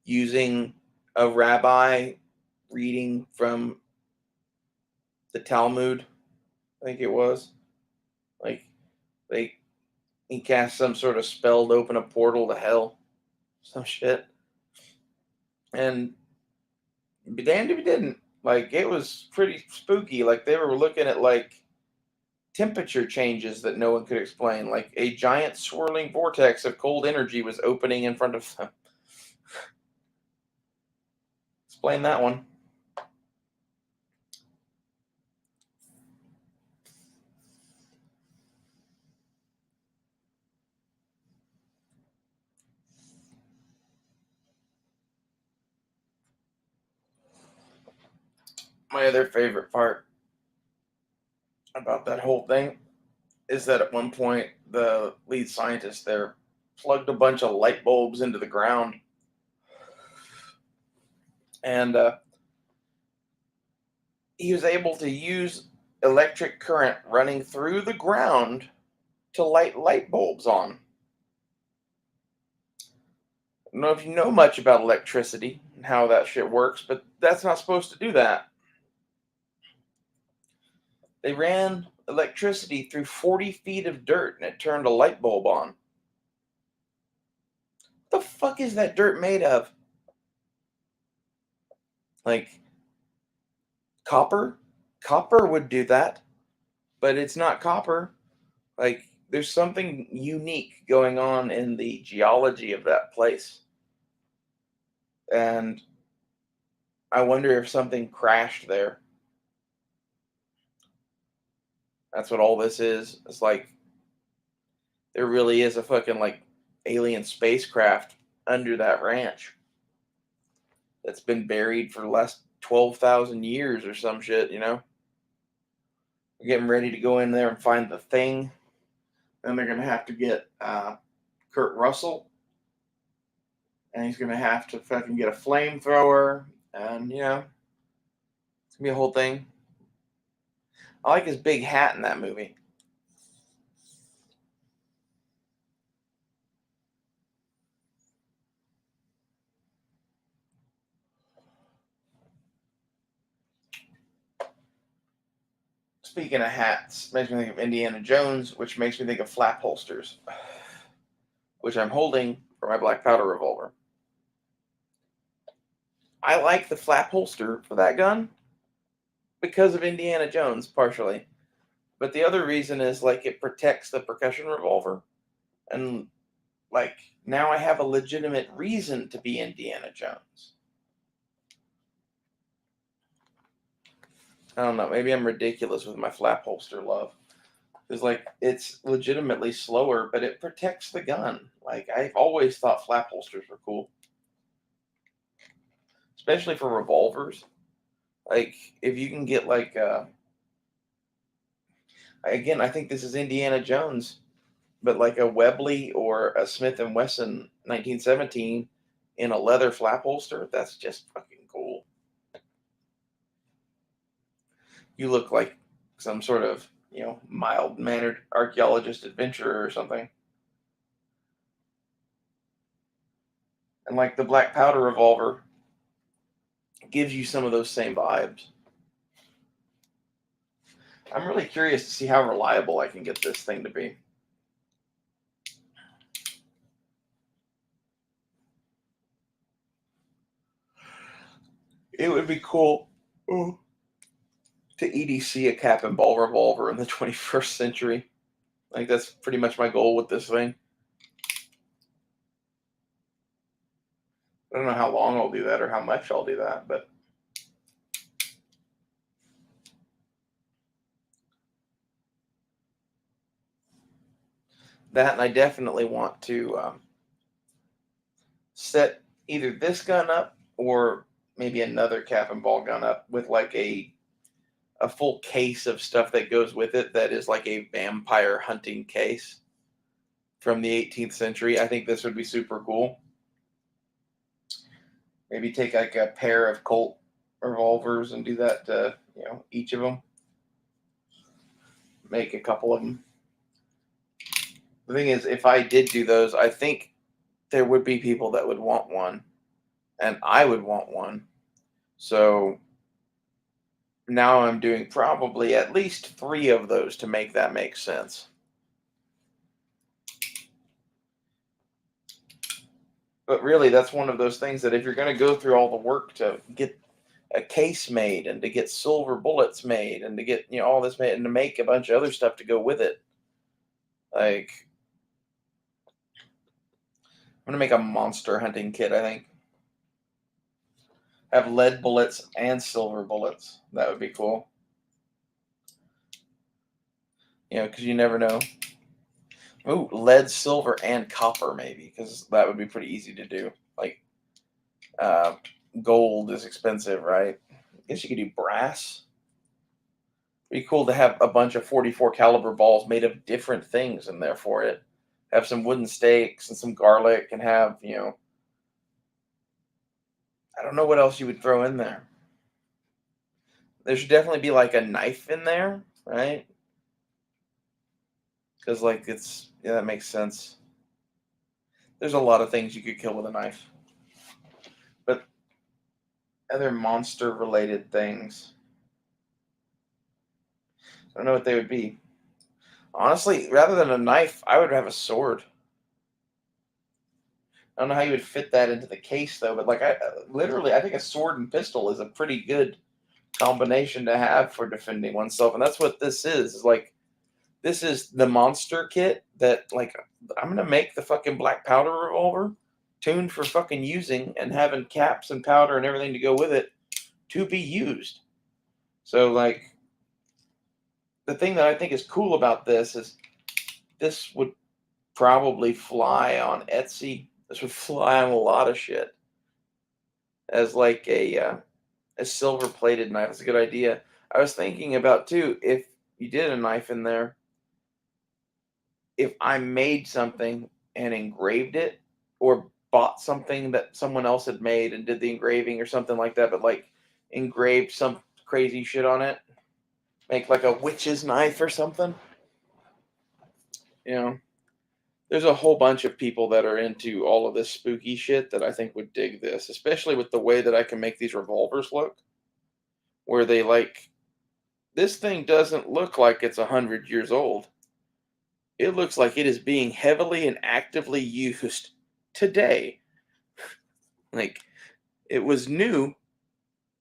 using a rabbi reading from the Talmud, I think it was. Like they he cast some sort of spell to open a portal to hell. Some shit. And be damned if he didn't. Like it was pretty spooky. Like they were looking at like temperature changes that no one could explain. Like a giant swirling vortex of cold energy was opening in front of them. Explain that one. my other favorite part about that whole thing is that at one point the lead scientist there plugged a bunch of light bulbs into the ground, and he was able to use electric current running through the ground to light light bulbs on. I don't know if you know much about electricity and how that shit works, but that's not supposed to do that. They ran electricity through 40 feet of dirt and it turned a light bulb on. What the fuck is that dirt made of? Like copper? Copper would do that, but it's not copper. Like there's something unique going on in the geology of that place. And I wonder if something crashed there. That's what all this is. It's like there really is a fucking like alien spacecraft under that ranch that's been buried for the last 12,000 years or some shit, you know? We're getting ready to go in there and find the thing. Then they're going to have to get Kurt Russell. And he's going to have to fucking get a flamethrower. And, you know, it's going to be a whole thing. I like his big hat in that movie. Speaking of hats, makes me think of Indiana Jones, which makes me think of flap holsters, which I'm holding for my black powder revolver. I like the flap holster for that gun because of Indiana Jones, partially. But the other reason is like it protects the percussion revolver. And like now I have a legitimate reason to be Indiana Jones. I don't know. Maybe I'm ridiculous with my flap holster love. Because like it's legitimately slower, but it protects the gun. Like I've always thought flap holsters were cool, especially for revolvers. Like if you can get like again, I think this is Indiana Jones, but like a Webley or a Smith and Wesson 1917 in a leather flap holster, that's just fucking cool. You look like some sort of, you know, mild mannered archaeologist adventurer or something. And like the black powder revolver gives you some of those same vibes. I'm really curious to see how reliable I can get this thing to be. It would be cool to EDC a cap and ball revolver in the 21st century. Like that's pretty much my goal with this thing. I don't know how long I'll do that or how much I'll do that, but that, and I definitely want to set either this gun up or maybe another cap and ball gun up with like a full case of stuff that goes with it that is like a vampire hunting case from the 18th century. I think this would be super cool. Maybe take like a pair of Colt revolvers and do that to, you know, each of them. Make a couple of them. The thing is, if I did do those, I think there would be people that would want one, and I would want one. So now I'm doing probably at least 3 of those to make that make sense. But really, that's one of those things that if you're going to go through all the work to get a case made and to get silver bullets made and to get, you know, all this made and to make a bunch of other stuff to go with it, like I'm going to make a monster hunting kit, I think. Have lead bullets and silver bullets. That would be cool. You know, because you never know. Ooh, lead, silver, and copper, maybe, because that would be pretty easy to do. Like, gold is expensive, right? guess you could do brass. Be cool to have a bunch of 44 caliber balls made of different things in there for it. Have some wooden stakes and some garlic, and have, I don't know what else you would throw in there. There should definitely be like a knife in there, right? Because like yeah, that makes sense. There's a lot of things you could kill with a knife, but other monster related things, I don't know what they would be. Honestly, rather than a knife, I would have a sword. I don't know how you would fit that into the case though, but like literally, I think a sword and pistol is a pretty good combination to have for defending oneself, and that's what this is. Is like this is the monster kit that like I'm gonna make the fucking black powder revolver, tuned for fucking using and having caps and powder and everything to go with it to be used. So like the thing that I think is cool about this is this would probably fly on Etsy. This would fly on a lot of shit as like a silver plated knife. It's a good idea. I was thinking about too, if you did a knife in there, if I made something and engraved it, or bought something that someone else had made and did the engraving or something like that, but like engraved some crazy shit on it, make like a witch's knife or something. You know, there's a whole bunch of people that are into all of this spooky shit that I think would dig this, especially with the way that I can make these revolvers look, where they like this thing doesn't look like it's 100 years old. It looks like it is being heavily and actively used today. Like it was new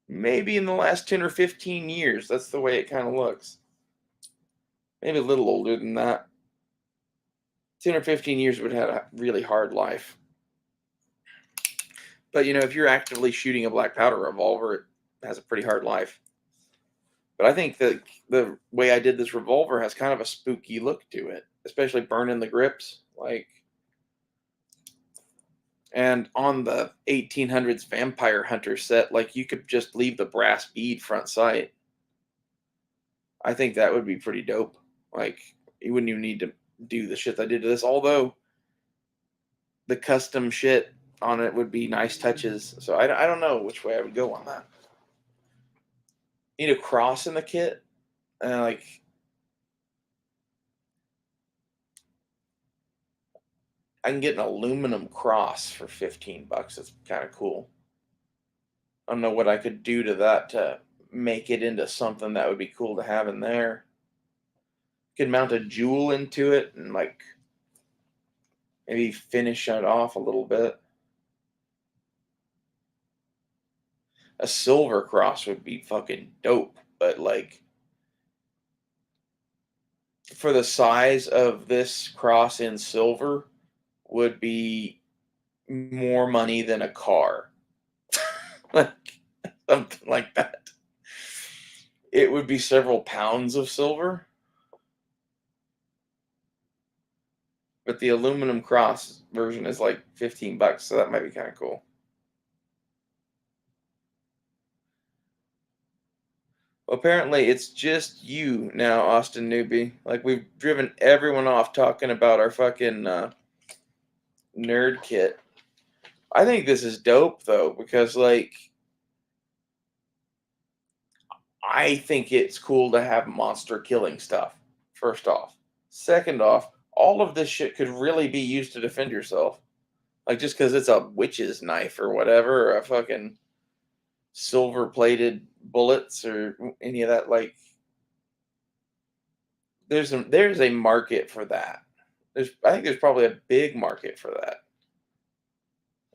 maybe in the last 10 or 15 years. That's the way it kind of looks. Maybe a little older than that. 10 or 15 years would have had a really hard life. But if you're actively shooting a black powder revolver, it has a pretty hard life. But I think that the way I did this revolver has kind of a spooky look to it, especially burning the grips. And on the 1800s Vampire Hunter set, like you could just leave the brass bead front sight. I think that would be pretty dope. Like you wouldn't even need to do the shit I did to this, although the custom shit on it would be nice touches. So I don't know which way I would go on that. Need a cross in the kit, and like I can get an aluminum cross for $15. It's kind of cool. I don't know what I could do to that to make it into something that would be cool to have in there. Could mount a jewel into it and like maybe finish it off a little bit. A silver cross would be fucking dope, but like for the size of this cross in silver would be more money than a car. Like something like that. It would be several pounds of silver. But the aluminum cross version is like $15, so that might be kind of cool. Apparently, it's just you now, Austin Newby. Like we've driven everyone off talking about our fucking nerd kit. I think this is dope though, because like I think it's cool to have monster killing stuff. First off, second off, all of this shit could really be used to defend yourself. Like just because it's a witch's knife or whatever, or a fucking silver plated bullets or any of that, like there's a market for that. I think there's probably a big market for that,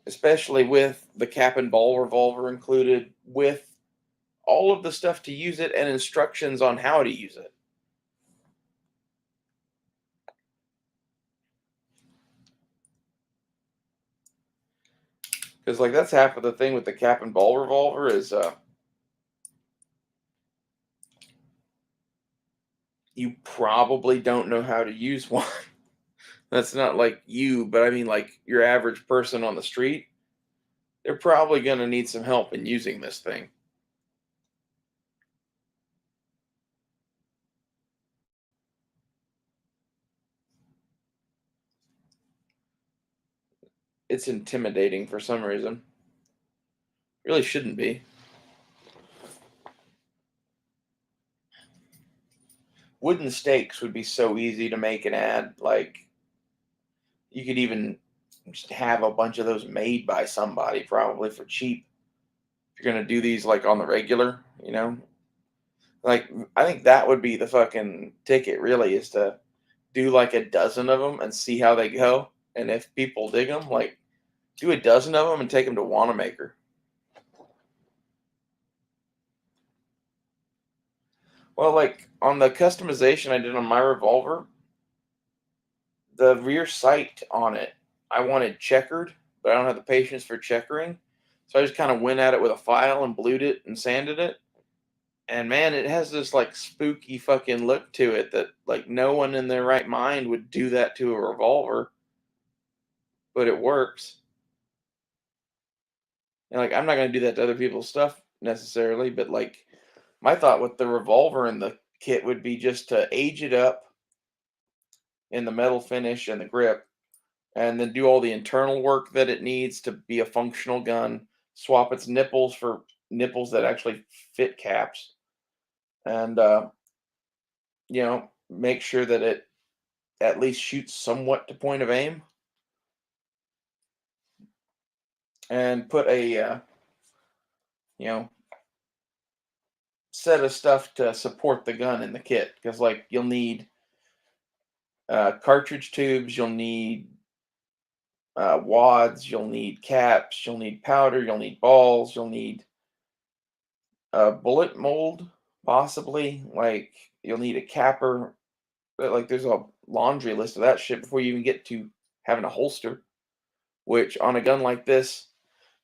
especially with the cap and ball revolver included, with all of the stuff to use it and instructions on how to use it. Because like that's half of the thing with the cap and ball revolver is you probably don't know how to use one. That's not like you, but I mean like your average person on the street. They're probably going to need some help in using this thing. it's intimidating for some reason. Really shouldn't be. Wooden stakes would be so easy to make and add. Like you could even just have a bunch of those made by somebody, probably for cheap. If you're gonna do these like on the regular, like I think that would be the fucking ticket. Really, is to do like a dozen of them and see how they go, and if people dig them, like do a dozen of them and take them to Wanamaker. Well, like on the customization I did on my revolver, the rear sight on it, I wanted checkered, but I don't have the patience for checkering. So I just kind of went at it with a file and blued it and sanded it. And man, it has this like spooky fucking look to it that like no one in their right mind would do that to a revolver, but it works. And like I'm not gonna do that to other people's stuff necessarily, but like my thought with the revolver and the kit would be just to age it up in the metal finish and the grip, and then do all the internal work that it needs to be a functional gun. Swap its nipples for nipples that actually fit caps, and make sure that it at least shoots somewhat to point of aim, and put a you know set of stuff to support the gun in the kit because like you'll need cartridge tubes, you'll need wads, you'll need caps, you'll need powder, you'll need balls, you'll need a bullet mold, possibly. Like you'll need a capper. But like there's a laundry list of that shit before you even get to having a holster. Which on a gun like this,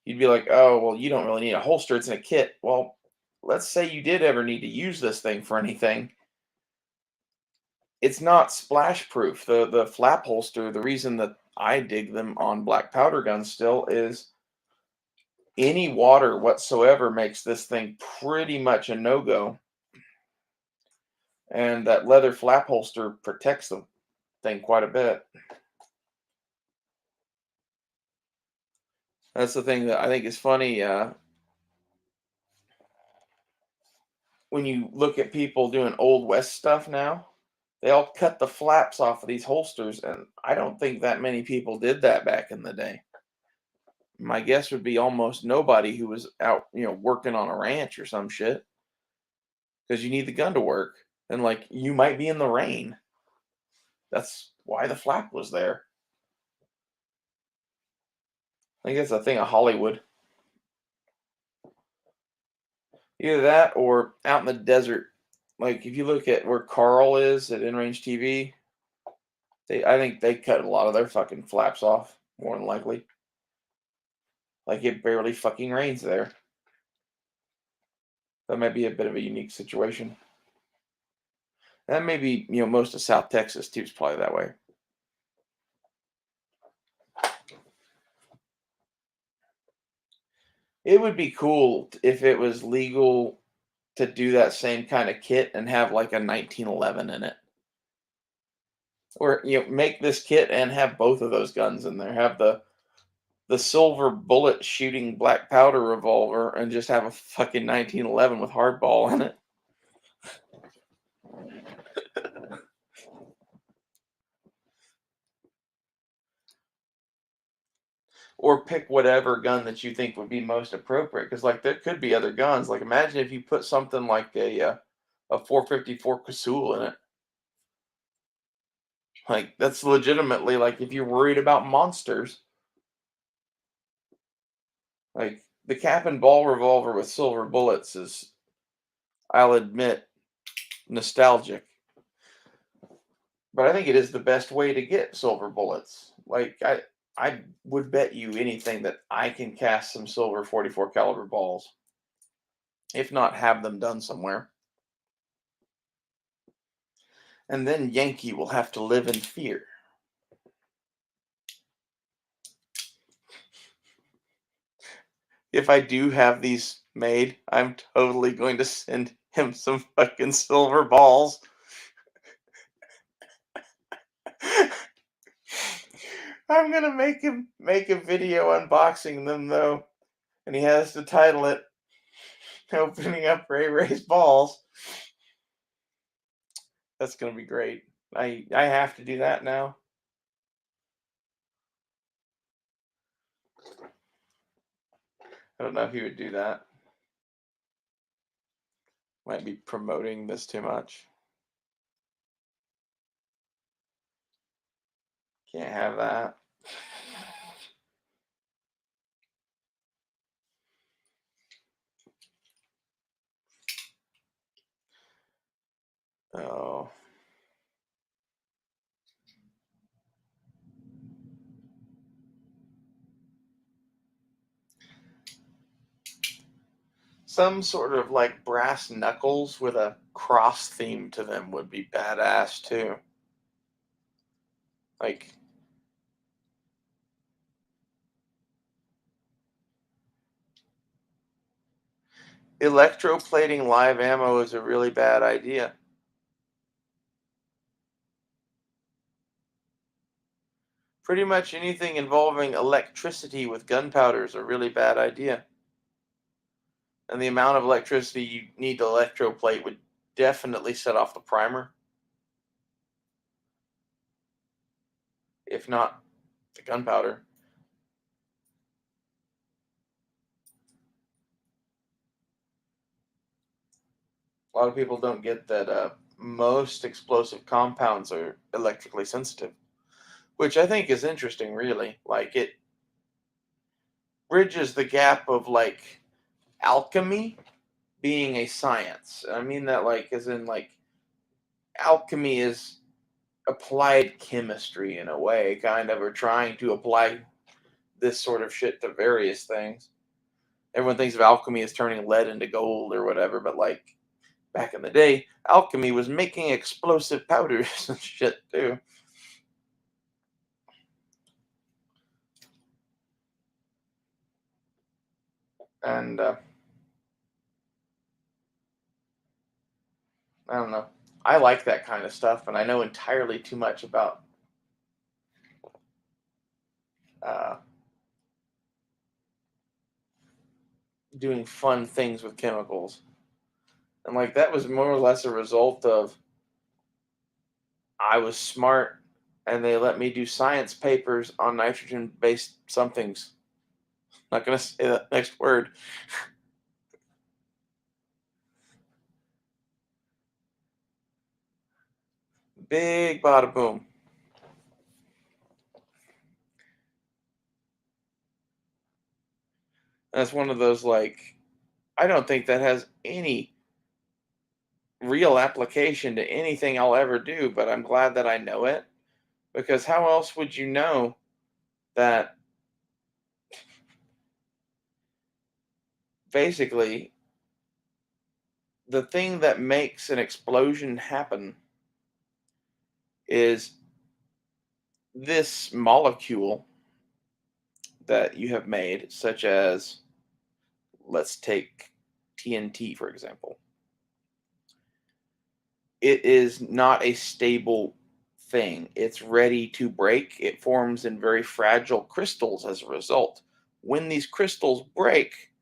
you'd be like, oh well, you don't really need a holster. It's in a kit. Well, let's say you did ever need to use this thing for anything. It's not splash proof. The flap holster. The reason that I dig them on black powder guns still is any water whatsoever makes this thing pretty much a no go, and that leather flap holster protects the thing quite a bit. That's the thing that I think is funny. When you look at people doing old west stuff now, they all cut the flaps off of these holsters, and I don't think that many people did that back in the day. My guess would be almost nobody who was out, working on a ranch or some shit, because you need the gun to work, and like you might be in the rain. That's why the flap was there. I think that's a thing of Hollywood. Either that or out in the desert. Like if you look at where Carl is at InRange TV, I think they cut a lot of their fucking flaps off, more than likely. Like it barely fucking rains there. That might be a bit of a unique situation. That may be, most of South Texas too is probably that way. It would be cool if it was legal to do that same kind of kit and have like a 1911 in it. Or make this kit and have both of those guns in there. Have the silver bullet shooting black powder revolver and just have a fucking 1911 with hardball in it. Or pick whatever gun that you think would be most appropriate because like there could be other guns. Like imagine if you put something like a 454 Casull in it. Like that's legitimately like if you're worried about monsters, like the cap and ball revolver with silver bullets is, I'll admit, nostalgic. But I think it is the best way to get silver bullets. Like I would bet you anything that I can cast some silver 44 caliber balls, if not have them done somewhere. And then Yankee will have to live in fear. If I do have these made, I'm totally going to send him some fucking silver balls. I'm gonna make him make a video unboxing them though, and he has to title it "Opening Up Ray Ray's Balls." That's gonna be great. I have to do that now. I don't know if he would do that. Might be promoting this too much. Can't have that. Oh. Some sort of like brass knuckles with a cross theme to them would be badass too. Like, electroplating live ammo is a really bad idea. Pretty much anything involving electricity with gunpowder is a really bad idea. And the amount of electricity you need to electroplate would definitely set off the primer, if not the gunpowder. A lot of people don't get that most explosive compounds are electrically sensitive, which I think is interesting, really. Like, it bridges the gap of like alchemy being a science. I mean that like as in like alchemy is applied chemistry in a way, kind of, or trying to apply this sort of shit to various things. Everyone thinks of alchemy as turning lead into gold or whatever, but like back in the day, alchemy was making explosive powders and shit too. And I don't know. I like that kind of stuff, and I know entirely too much about uh, doing fun things with chemicals. And like that was more or less a result of I was smart and they let me do science papers on nitrogen based somethings. Not going to say that next word. Big bada boom. That's one of those like I don't think that has any real application to anything I'll ever do, but I'm glad that I know it because how else would you know that basically the thing that makes an explosion happen is this molecule that you have made, such as let's take TNT for example. It is not a stable thing. It's ready to break. It forms in very fragile crystals as a result. When these crystals break,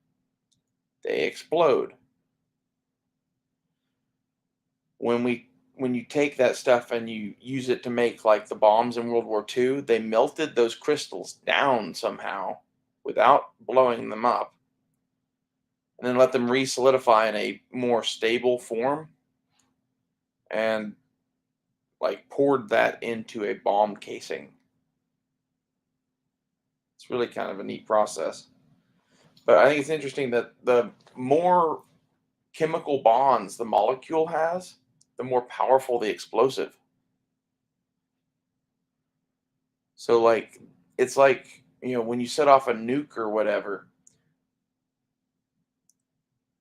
they explode. When you take that stuff and you use it to make like the bombs in World War II, they melted those crystals down somehow without blowing them up and then let them re-solidify in a more stable form and like poured that into a bomb casing. It's really kind of a neat process. But I think it's interesting that the more chemical bonds the molecule has, the more powerful the explosive. So like it's like, when you set off a nuke or whatever,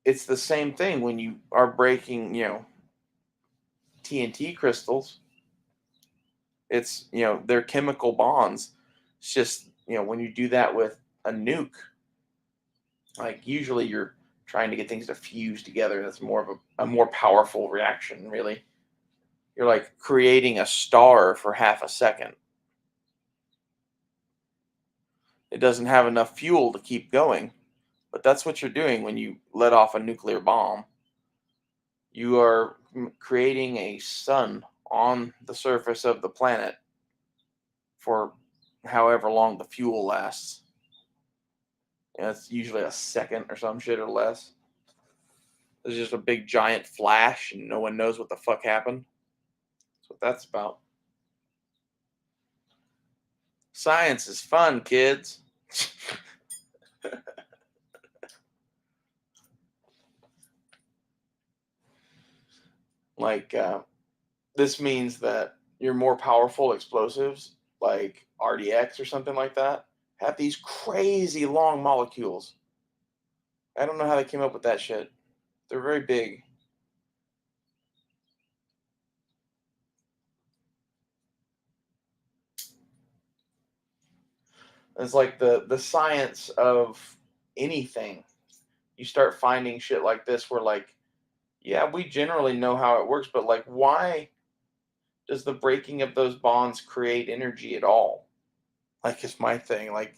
it's the same thing when you are breaking, TNT crystals. It's, they're chemical bonds. It's just, when you do that with a nuke, like usually you're trying to get things to fuse together. That's more of a more powerful reaction, really. You're like creating a star for half a second. It doesn't have enough fuel to keep going. But that's what you're doing when you let off a nuclear bomb. You are creating a sun on the surface of the planet for however long the fuel lasts. It's usually a second or some shit or less. There's just a big giant flash and no one knows what the fuck happened. That's what that's about. Science is fun, kids. Like, this means that your more powerful explosives, like RDX or something like that, have these crazy long molecules. I don't know how they came up with that shit. They're very big. It's like the science of anything. You start finding shit like this where, like, yeah, we generally know how it works, but like, why does the breaking of those bonds create energy at all? Like, it's my thing. Like,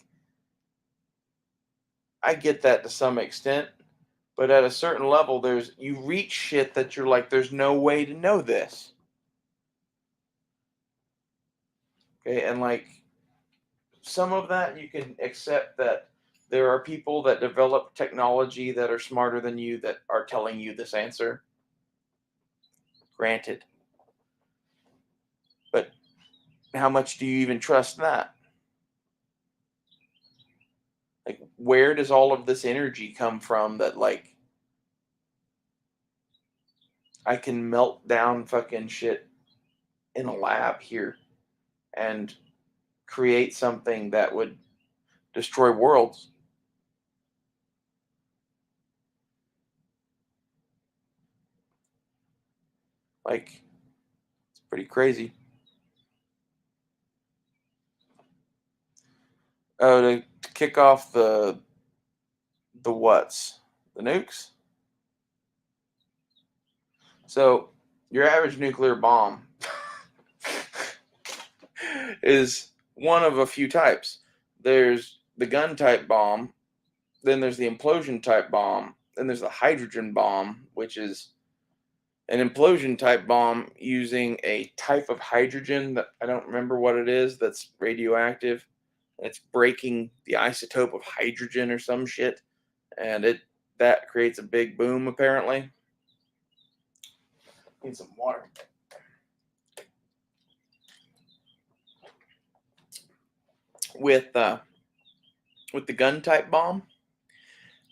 I get that to some extent, but at a certain level, there's you reach shit that you're like, there's no way to know this. Okay, and like some of that you can accept that there are people that develop technology that are smarter than you that are telling you this answer. Granted. But how much do you even trust that? Like, where does all of this energy come from that, like, I can melt down fucking shit in a lab here and create something that would destroy worlds? Like, it's pretty crazy. Oh, to kick off the what's the nukes. So your average nuclear bomb is one of a few types. There's the gun type bomb, then there's the implosion type bomb, then there's the hydrogen bomb, which is an implosion type bomb using a type of hydrogen that I don't remember what it is that's radioactive. It's breaking the isotope of hydrogen or some shit, and it that creates a big boom apparently. Need some water. With with the gun type bomb,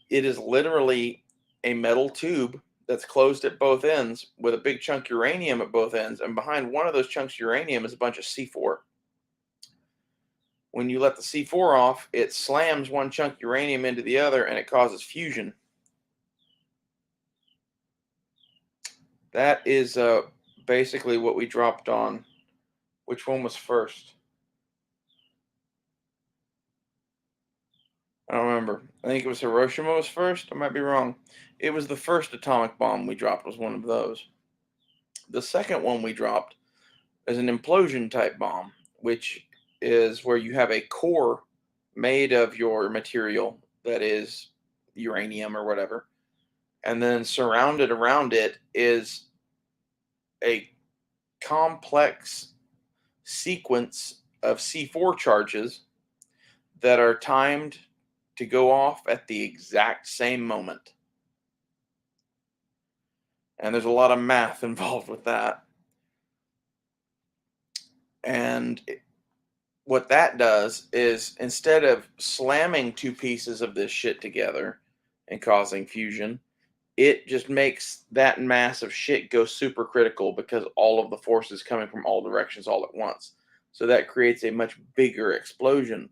it is literally a metal tube that's closed at both ends with a big chunk uranium at both ends, and behind one of those chunks of uranium is a bunch of C4. When you let the C4 off, it slams one chunk of uranium into the other and it causes fusion. That is basically what we dropped on. Which one was first? I don't remember. I think it was Hiroshima was first. I might be wrong. It was the first atomic bomb we dropped was one of those. The second one we dropped is an implosion type bomb, which is where you have a core made of your material that is uranium or whatever, and then surrounded around it is a complex sequence of C4 charges that are timed to go off at the exact same moment. And there's a lot of math involved with that. And what that does is instead of slamming two pieces of this shit together and causing fusion, it just makes that mass of shit go super critical because all of the forces coming from all directions all at once. So that creates a much bigger explosion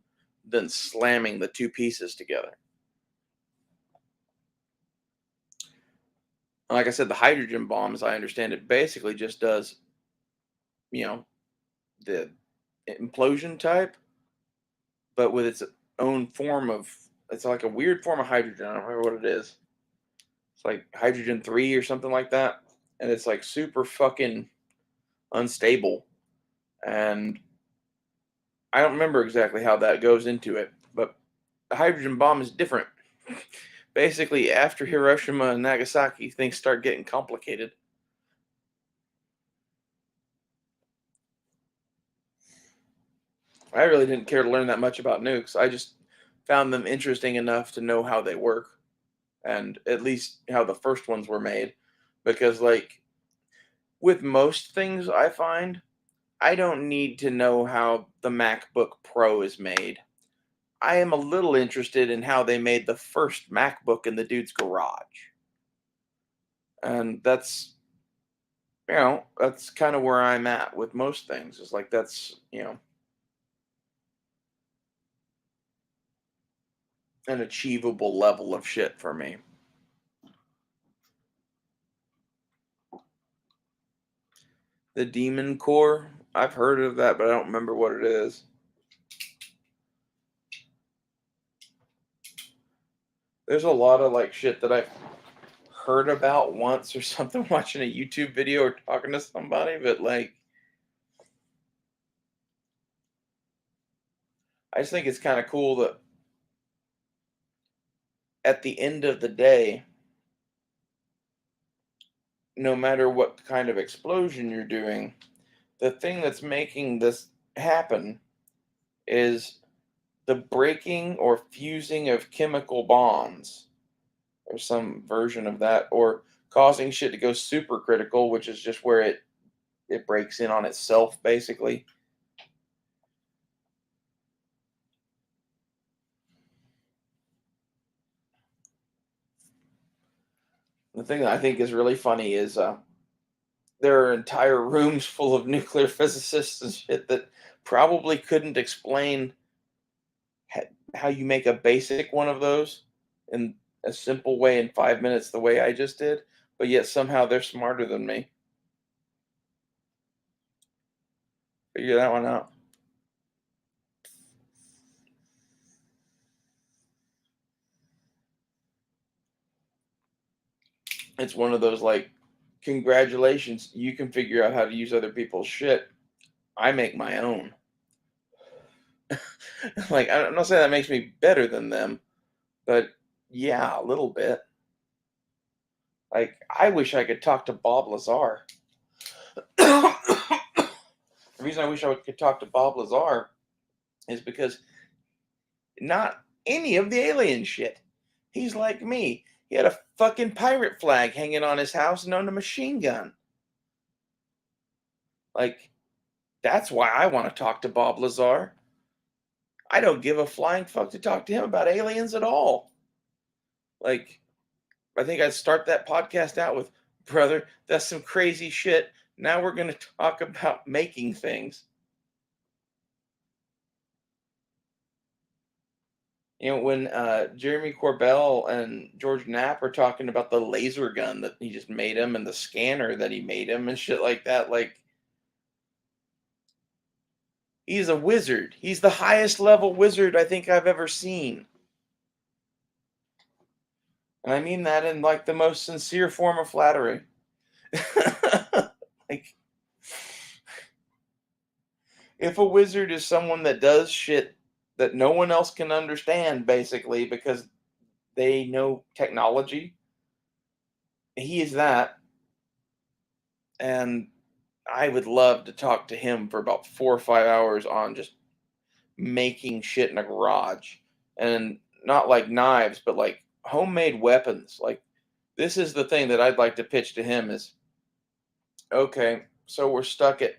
than slamming the two pieces together. Like I said, the hydrogen bomb, as I understand it, basically just does, you know, the implosion type, but with its own form of, it's like a weird form of hydrogen. I don't remember what it is. It's like hydrogen 3 or something like that. And it's like super fucking unstable. And I don't remember exactly how that goes into it, but the hydrogen bomb is different. Basically, after Hiroshima and Nagasaki, things start getting complicated. I really didn't care to learn that much about nukes. I just found them interesting enough to know how they work, and at least how the first ones were made. Because, like, with most things I find, I don't need to know how the MacBook Pro is made. I am a little interested in how they made the first MacBook in the dude's garage. And that's kind of where I'm at with most things. It's like that's an achievable level of shit for me. The Demon Core, I've heard of that, but I don't remember what it is. There's a lot of like shit that I've heard about once or something watching a YouTube video or talking to somebody, but like I just think it's kind of cool that at the end of the day, no matter what kind of explosion you're doing, the thing that's making this happen is the breaking or fusing of chemical bonds or some version of that, or causing shit to go super critical, which is just where it breaks in on itself basically. The thing that I think is really funny is there are entire rooms full of nuclear physicists and shit that probably couldn't explain how you make a basic one of those in a simple way in 5 minutes the way I just did, but yet somehow they're smarter than me. Figure that one out. It's one of those like, congratulations, you can figure out how to use other people's shit. I make my own. Like, I'm not saying that makes me better than them, but yeah, a little bit. Like, I wish I could talk to Bob Lazar. The reason I wish I could talk to Bob Lazar is because not any of the alien shit. He's like me. He had a fucking pirate flag hanging on his house and owned a machine gun. Like, that's why I want to talk to Bob Lazar. I don't give a flying fuck to talk to him about aliens at all. Like, I think I'd start that podcast out with, brother, that's some crazy shit. Now we're going to talk about making things. When Jeremy Corbell and George Knapp are talking about the laser gun that he just made him and the scanner that he made him and shit like that, like, he's a wizard. He's the highest level wizard I think I've ever seen. And I mean that in like the most sincere form of flattery. Like, if a wizard is someone that does shit that no one else can understand, basically, because they know technology, he is that. And I would love to talk to him for about 4 or 5 hours on just making shit in a garage. And not like knives, but like homemade weapons. Like, this is the thing that I'd like to pitch to him is, okay, so we're stuck at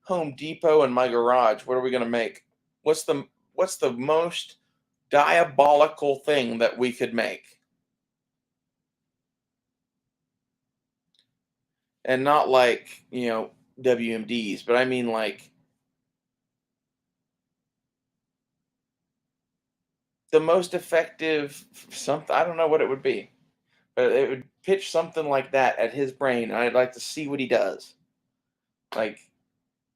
Home Depot in my garage. What are we going to make? What's the most diabolical thing that we could make? And not like, WMDs, but I mean like the most effective something. I don't know what it would be, but it would pitch something like that at his brain, and I'd like to see what he does. Like,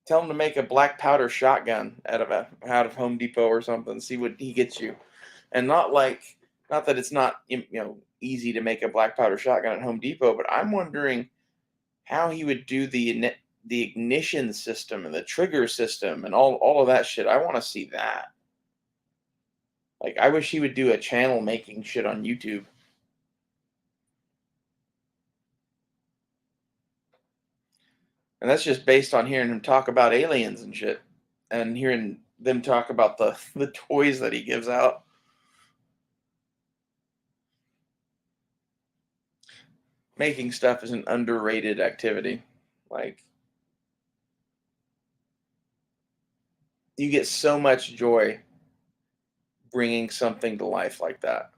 tell him to make a black powder shotgun out of Home Depot or something. See what he gets you, and not that it's not easy to make a black powder shotgun at Home Depot, but I'm wondering how he would do the ignition system and the trigger system and all of that shit. I want to see that. Like, I wish he would do a channel making shit on YouTube. And that's just based on hearing him talk about aliens and shit. And hearing them talk about the toys that he gives out. Making stuff is an underrated activity. Like, you get so much joy bringing something to life like that.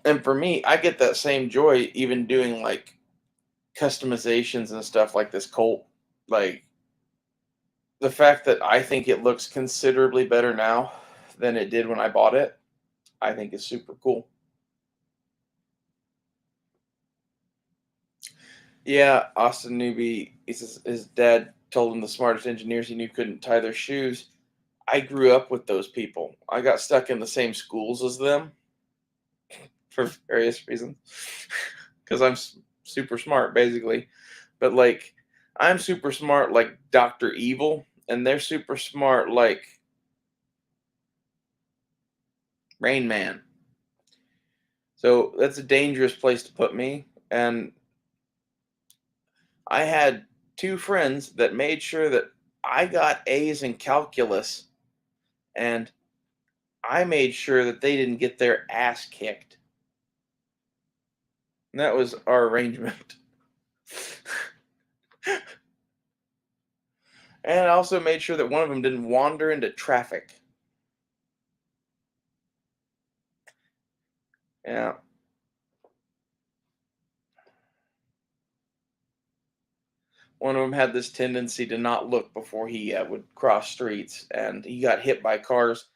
And for me, I get that same joy even doing like customizations and stuff like this Colt. Like, the fact that I think it looks considerably better now than it did when I bought it, I think is super cool. Yeah, Austin Newby, his dad told him the smartest engineers he knew couldn't tie their shoes. I grew up with those people. I got stuck in the same schools as them for various reasons because I'm super smart, basically. But like, I'm super smart like Doctor Evil, and they're super smart like Rain Man. So that's a dangerous place to put me. And I had two friends that made sure that I got A's in calculus, and I made sure that they didn't get their ass kicked. And that was our arrangement. And I also made sure that one of them didn't wander into traffic. Yeah. One of them had this tendency to not look before he would cross streets, and he got hit by cars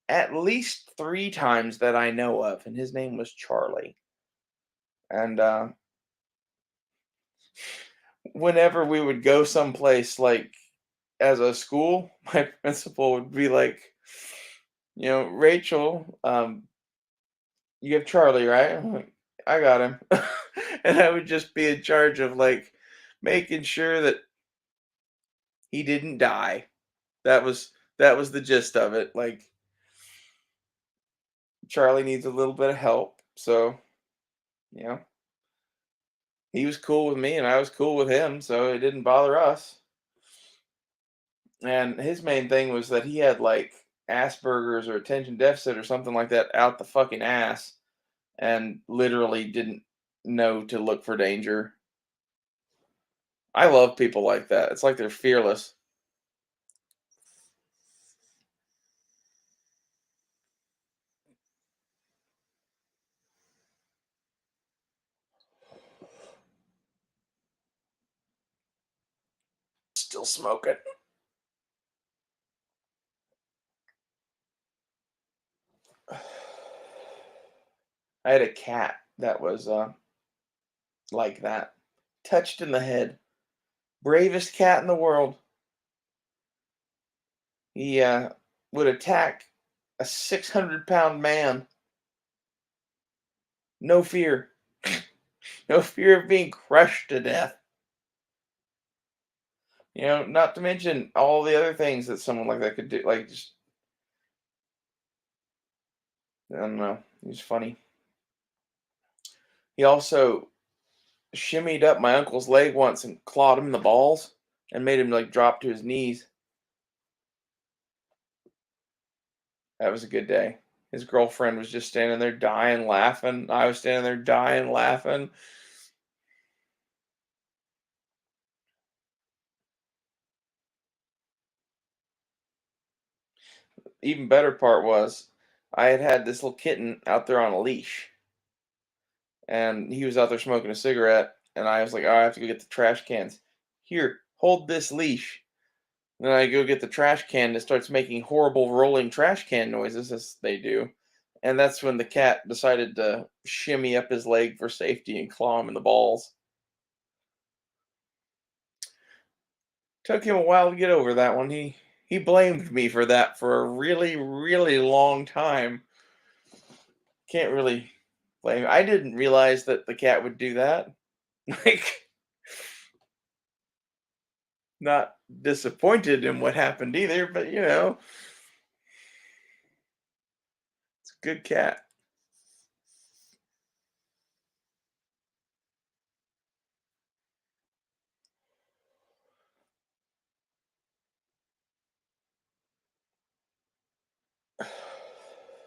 at least 3 times that I know of, and his name was Charlie. And whenever we would go someplace like as a school, my principal would be like, Rachel, you have Charlie, right? I'm like, I got him. And I would just be in charge of like making sure that he didn't die. That was the gist of it. Like, Charlie needs a little bit of help. So, you know, he was cool with me and I was cool with him, so it didn't bother us. And his main thing was that he had like Asperger's or attention deficit or something like that out the fucking ass and literally didn't know to look for danger. I love people like that. It's like they're fearless. Still smoking. I had a cat that was like that. Touched in the head. Bravest cat in the world. He would attack a 600-pound man. No fear. No fear of being crushed to death. Not to mention all the other things that someone like that could do. Like, just, I don't know. He's funny. He also shimmied up my uncle's leg once and clawed him in the balls and made him like drop to his knees. That was a good day. His girlfriend was just standing there dying laughing. I was standing there dying laughing. Even better part was I had had this little kitten out there on a leash, and he was out there smoking a cigarette, and I was like, "Oh, I have to go get the trash cans. Here, hold this leash." And then I go get the trash can, and it starts making horrible rolling trash can noises as they do. And that's when the cat decided to shimmy up his leg for safety and claw him in the balls. Took him a while to get over that one. He blamed me for that for a really, really long time. Can't really blame. I didn't realize that the cat would do that. Like, Not disappointed in what happened either, but it's a good cat.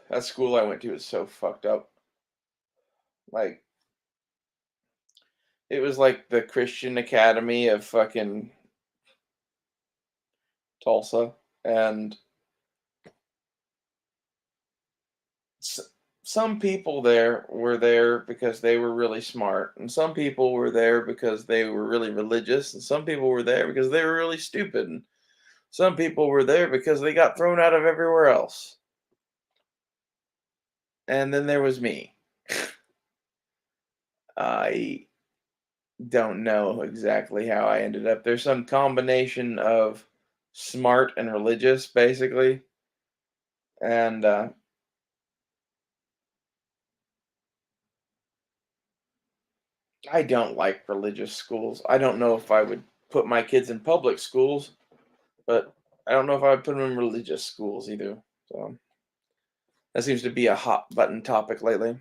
That school I went to is so fucked up. Like, it was like the Christian Academy of fucking Tulsa, and s- some people there were there because they were really smart, and some people were there because they were really religious, and some people were there because they were really stupid, and some people were there because they got thrown out of everywhere else. And then there was me. I don't know exactly how I ended up. There's some combination of smart and religious, basically. And I don't like religious schools. I don't know if I would put my kids in public schools, but I don't know if I would put them in religious schools either. So that seems to be a hot button topic lately.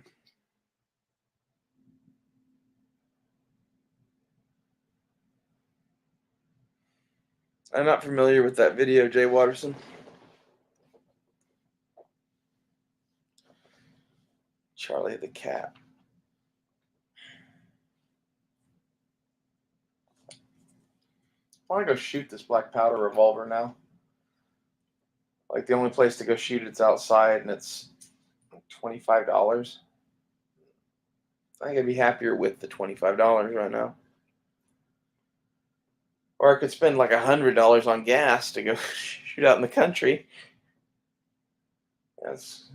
I'm not familiar with that video, Jay Watterson. Charlie the cat. I want to go shoot this black powder revolver now. Like the only place to go shoot it's outside, and it's $25. I think I'd be happier with the $25 right now. Or I could spend like $100 on gas to go shoot out in the country. That's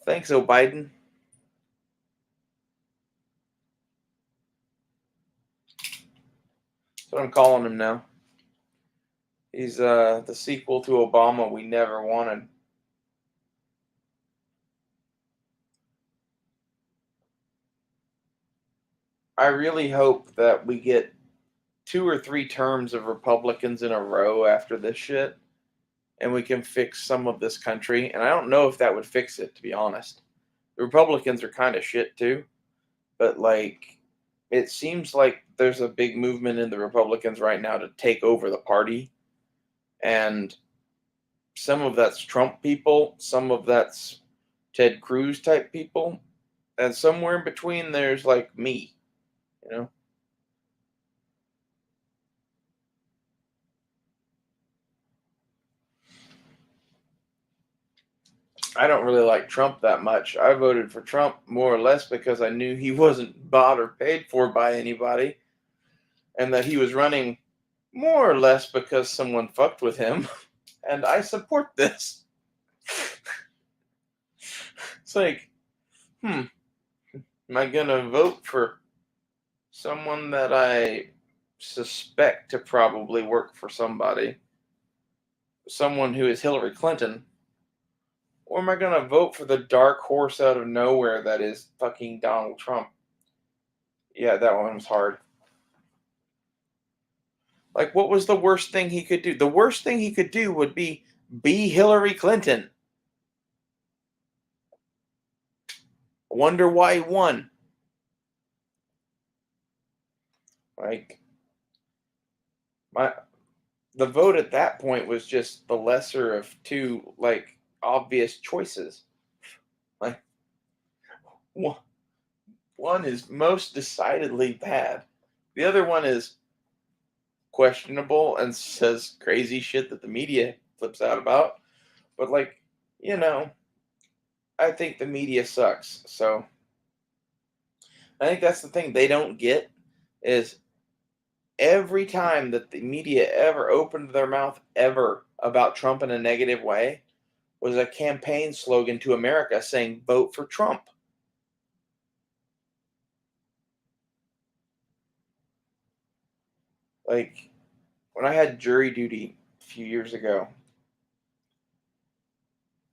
thanks, oh Biden. That's what I'm calling him now. He's the sequel to Obama we never wanted. I really hope that we get 2 or 3 terms of Republicans in a row after this shit, and we can fix some of this country. And I don't know if that would fix it, to be honest. The Republicans are kind of shit too, but like, it seems like there's a big movement in the Republicans right now to take over the party, and some of that's Trump people, some of that's Ted Cruz type people, and somewhere in between there's like me, you know. I don't really like Trump that much. I voted for Trump more or less because I knew he wasn't bought or paid for by anybody, and that he was running more or less because someone fucked with him, and I support this. It's like, am I gonna vote for someone that I suspect to probably work for somebody, someone who is Hillary Clinton, or am I gonna vote for the dark horse out of nowhere that is fucking Donald Trump? Yeah, that one was hard. Like, what was the worst thing he could do? The worst thing he could do would be Hillary Clinton. Wonder why he won. Like, my the vote at that point was just the lesser of two like obvious choices. Like, one one is most decidedly bad. The other one is questionable and says crazy shit that the media flips out about. But like, you know, I think the media sucks. So I think that's the thing they don't get is every time that the media ever opened their mouth ever about Trump in a negative way was a campaign slogan to America saying vote for Trump. Like when I had jury duty a few years ago,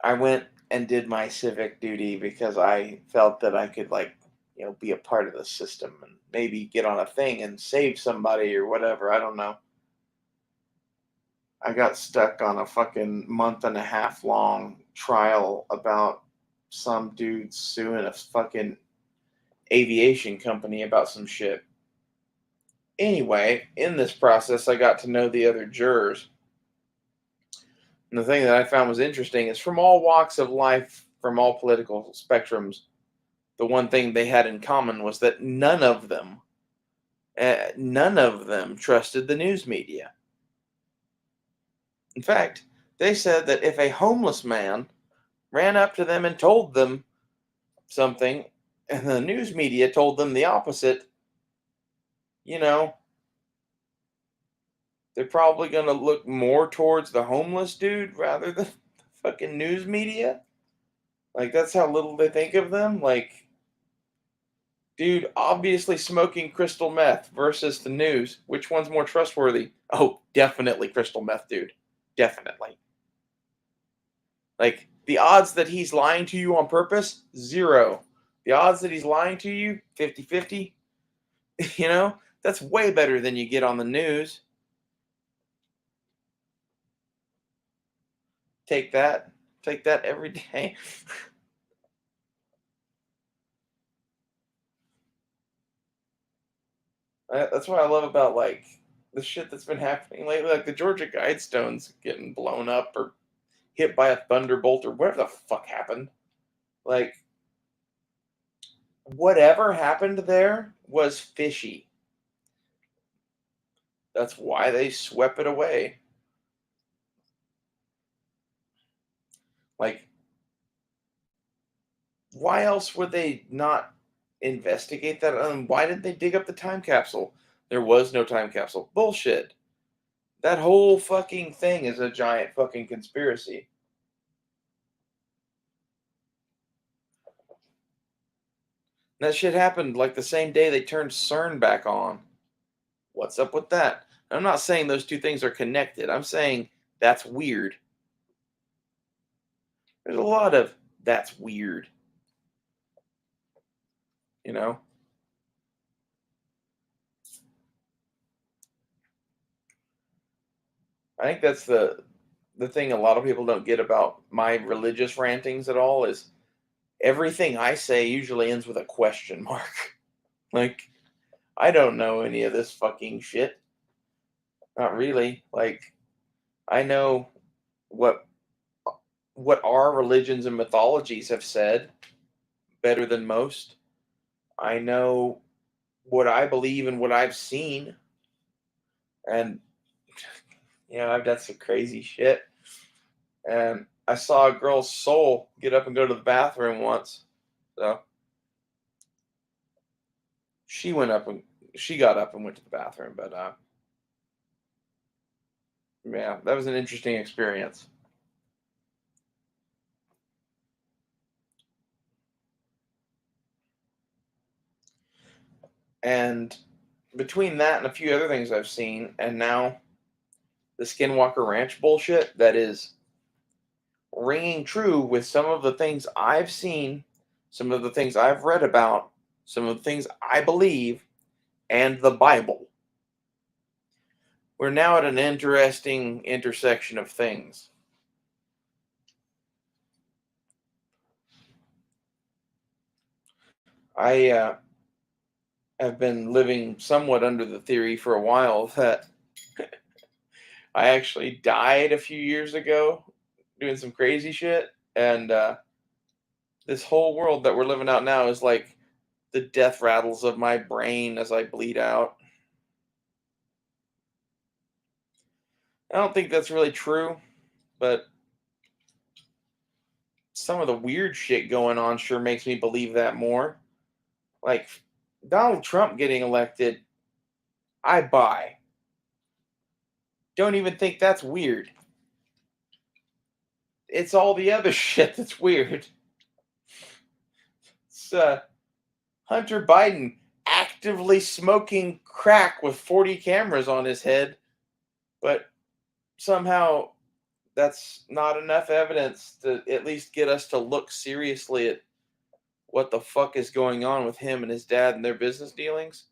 I went and did my civic duty because I felt that I could like, be a part of the system and maybe get on a thing and save somebody or whatever, I don't know. I got stuck on a fucking month and a half long trial about some dude suing a fucking aviation company about some shit. Anyway, in this process, I got to know the other jurors. And the thing that I found was interesting is from all walks of life, from all political spectrums, the one thing they had in common was that none of them trusted the news media. In fact, they said that if a homeless man ran up to them and told them something, and the news media told them the opposite, you know, they're probably going to look more towards the homeless dude rather than the fucking news media. Like, that's how little they think of them. Like, dude, obviously smoking crystal meth versus the news. Which one's more trustworthy? Oh, definitely crystal meth, dude. Definitely. Like, the odds that he's lying to you on purpose, 0. The odds that he's lying to you, 50-50. You know, that's way better than you get on the news. Take that. Take that every day. That's what I love about, like, the shit that's been happening lately. Like, the Georgia Guidestones getting blown up or hit by a thunderbolt or whatever the fuck happened. Like, whatever happened there was fishy. That's why they swept it away. Like, why else would they not investigate that? Why didn't they dig up the time capsule? There was no time capsule. Bullshit. That whole fucking thing is a giant fucking conspiracy. That shit happened like the same day they turned CERN back on. What's up with that? I'm not saying those two things are connected. I'm saying that's weird. There's a lot of that's weird. You know? I think that's the thing a lot of people don't get about my religious rantings at all is everything I say usually ends with a question mark. Like, I don't know any of this fucking shit. Not really. Like, I know what what our religions and mythologies have said better than most. I know what I believe and what I've seen, and I've done some crazy shit. And I saw a girl's soul get up and go to the bathroom once, so she went up and she got up and went to the bathroom. But yeah, that was an interesting experience. And between that and a few other things I've seen, and now the Skinwalker Ranch bullshit that is ringing true with some of the things I've seen, some of the things I've read about, some of the things I believe, and the Bible. We're now at an interesting intersection of things. I have been living somewhat under the theory for a while that I actually died a few years ago doing some crazy shit, and this whole world that we're living out now is like the death rattles of my brain as I bleed out. I don't think that's really true, but some of the weird shit going on sure makes me believe that more. Like Donald Trump getting elected, I buy. Don't even think that's weird. It's all the other shit that's weird. It's Hunter Biden actively smoking crack with 40 cameras on his head, but somehow that's not enough evidence to at least get us to look seriously at what the fuck is going on with him and his dad and their business dealings.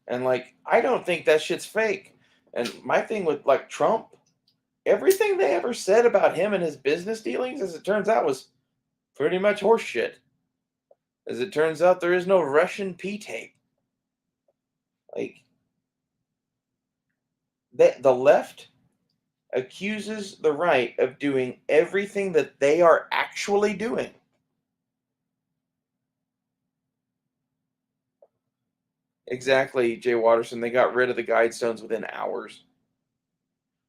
And like, I don't think that shit's fake. And my thing with like Trump, everything they ever said about him and his business dealings, as it turns out, was pretty much horseshit. As it turns out, there is no Russian P tape. Like, the left accuses the right of doing everything that they are actually doing. Exactly, Jay Watterson. They got rid of the guidestones within hours.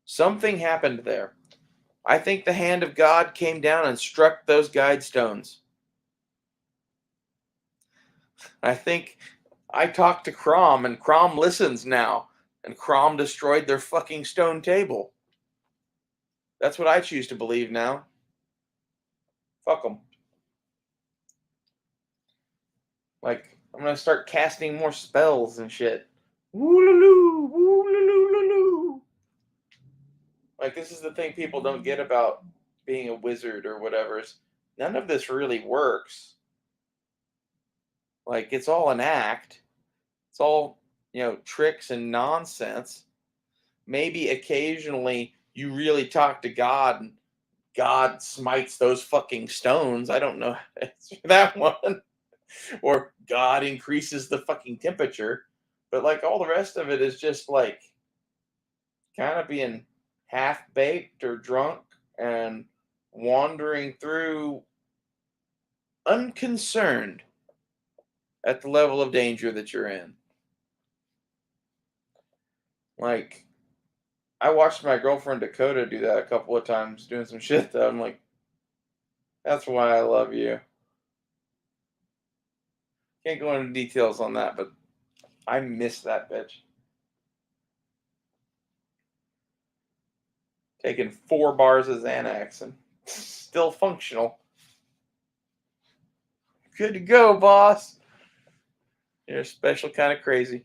Something happened there. I think the hand of God came down and struck those guidestones. I think I talked to Crom, and Crom listens now, and Crom destroyed their fucking stone table. That's what I choose to believe now. Fuck them. Like, I'm gonna start casting more spells and shit. Woo-la-loo, woo-la-loo-la-loo. Like, this is the thing people don't get about being a wizard or whatever. None of this really works. Like, it's all an act. It's all, tricks and nonsense. Maybe occasionally you really talk to God and God smites those fucking stones. I don't know that one. Or God increases the fucking temperature. But like all the rest of it is just like kind of being half baked or drunk and wandering through unconcerned at the level of danger that you're in. Like, I watched my girlfriend Dakota do that a couple of times doing some shit that I'm like, that's why I love you. Can't go into details on that, but I miss that bitch. Taking 4 bars of Xanax and still functional. Good to go, boss. You're a special kind of crazy.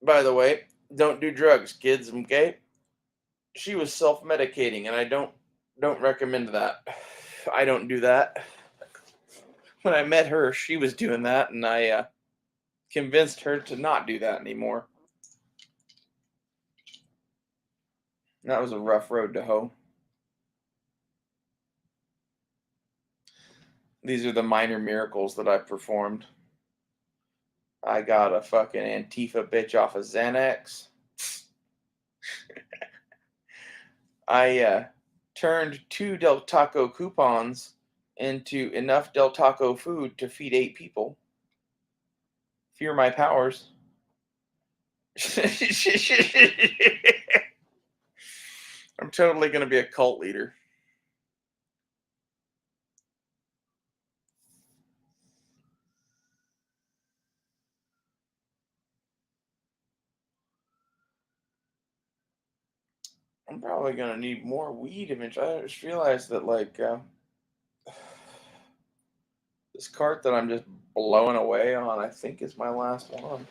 By the way, don't do drugs, kids, okay? She was self-medicating, and I don't recommend that. I don't do that. When I met her, she was doing that, and I convinced her to not do that anymore. That was a rough road to hoe. These are the minor miracles that I performed. I got a fucking Antifa bitch off of Xanax. I turned 2 Del Taco coupons into enough Del Taco food to feed 8 people. Fear my powers. I'm totally going to be a cult leader. I'm probably going to need more weed eventually. I just realized that, like, this cart that I'm just blowing away on, I think is my last one.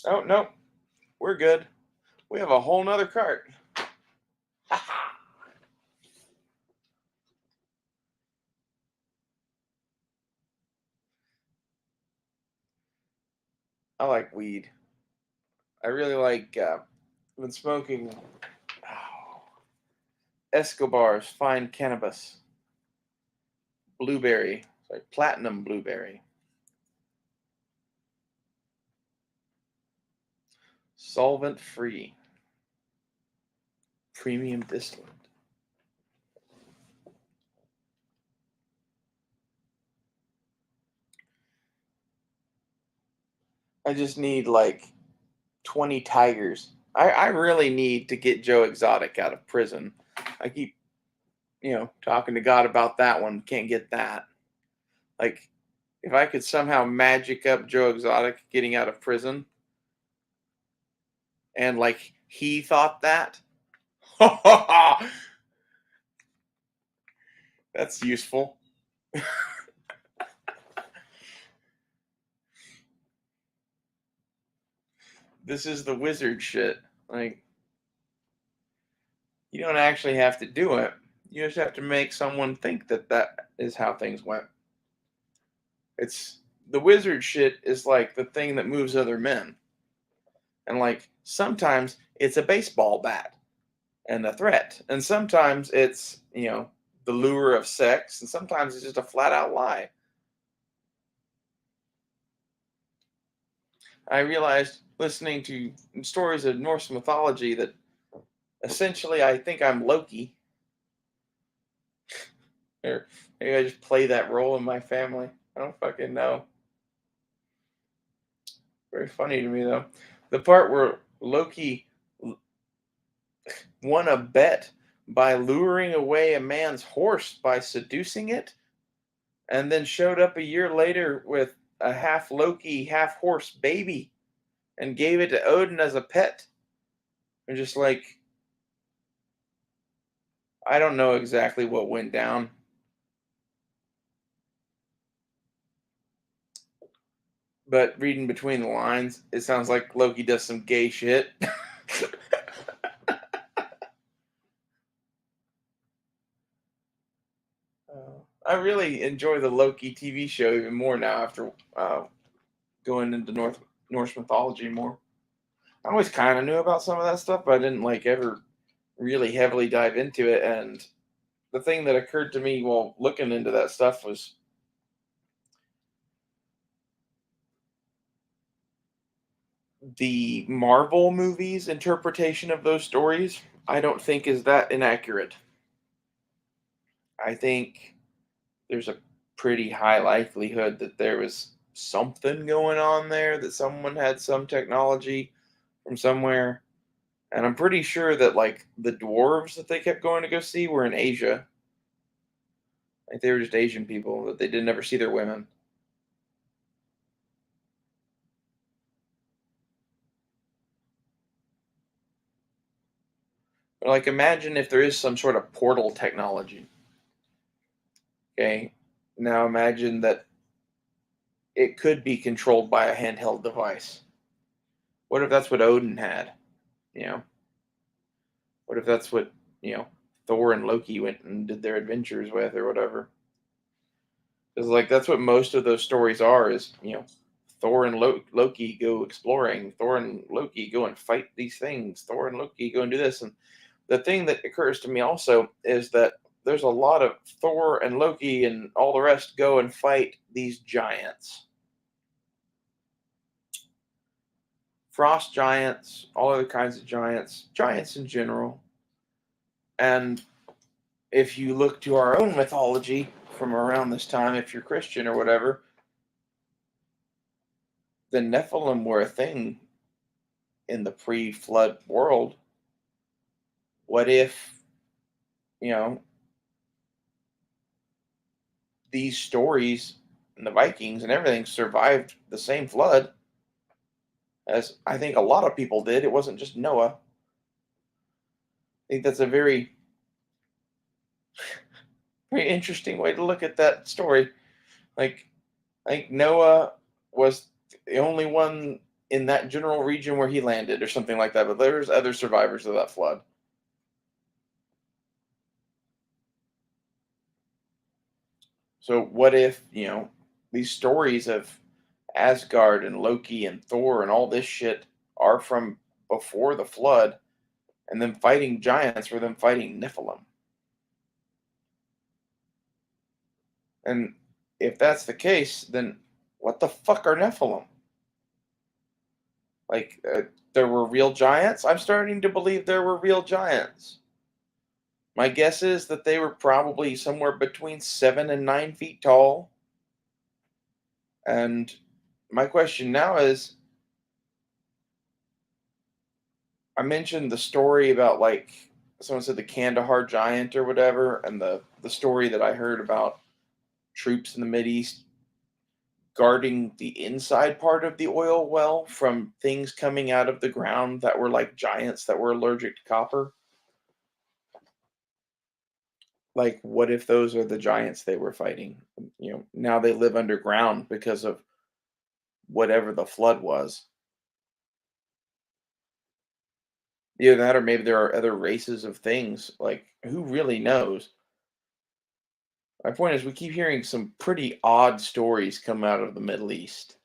Oh, no. We're good. We have a whole nother cart. I like weed. I really like, I've been smoking Escobar's fine cannabis. Blueberry. Sorry, platinum blueberry. Solvent free. Premium distillate. I just need like 20 tigers. I really need to get Joe Exotic out of prison. I keep, talking to God about that one. Can't get that. Like, if I could somehow magic up Joe Exotic getting out of prison, and like he thought that, that's useful. This is the wizard shit. Like, you don't actually have to do it. You just have to make someone think that that is how things went. It's the wizard shit is like the thing that moves other men. And like sometimes it's a baseball bat and a threat. And sometimes it's, the lure of sex. And sometimes it's just a flat out lie. I realized listening to stories of Norse mythology that essentially I think I'm Loki. Or maybe I just play that role in my family. I don't fucking know. Very funny to me though. The part where Loki won a bet by luring away a man's horse by seducing it, and then showed up a year later with a half Loki, half horse baby and gave it to Odin as a pet. And just like, I don't know exactly what went down, but reading between the lines, it sounds like Loki does some gay shit. I really enjoy the Loki TV show even more now after going into Norse mythology more. I always kind of knew about some of that stuff, but I didn't like ever really heavily dive into it. And the thing that occurred to me while looking into that stuff was the Marvel movies interpretation of those stories. I don't think is that inaccurate. I think there's a pretty high likelihood that there was something going on there, that someone had some technology from somewhere. And I'm pretty sure that like the dwarves that they kept going to go see were in Asia. Like they were just Asian people that they didn't ever see their women. But like imagine if there is some sort of portal technology. Okay. Now imagine that it could be controlled by a handheld device. What if that's what Odin had? You know, what if that's what, you know, Thor and Loki went and did their adventures with or whatever? Because like that's what most of those stories are is, Thor and Loki go exploring. Thor and Loki go and fight these things. Thor and Loki go and do this. And the thing that occurs to me also is that there's a lot of Thor and Loki and all the rest go and fight these giants, frost giants, all other kinds of giants, giants in general. And if you look to our own mythology from around this time, if you're Christian or whatever, the Nephilim were a thing in the pre-flood world. What if, you know, these stories and the Vikings and everything survived the same flood as I think a lot of people did? It wasn't just Noah. I think that's a very, very interesting way to look at that story. Like, I think Noah was the only one in that general region where he landed, or something like that. But there's other survivors of that flood. So what if these stories of Asgard and Loki and Thor and all this shit are from before the flood, and them fighting giants were them fighting Nephilim? And if that's the case, then what the fuck are Nephilim? Like, there were real giants? I'm starting to believe there were real giants. My guess is that they were probably somewhere between 7 and 9 feet tall. And my question now is, I mentioned the story about like someone said the Kandahar giant or whatever, and the story that I heard about troops in the East guarding the inside part of the oil well from things coming out of the ground that were like giants that were allergic to copper. Like, what if those are the giants they were fighting? Now they live underground because of whatever the flood was. Either that or maybe there are other races of things. Like, who really knows? My point is, we keep hearing some pretty odd stories come out of the Middle East.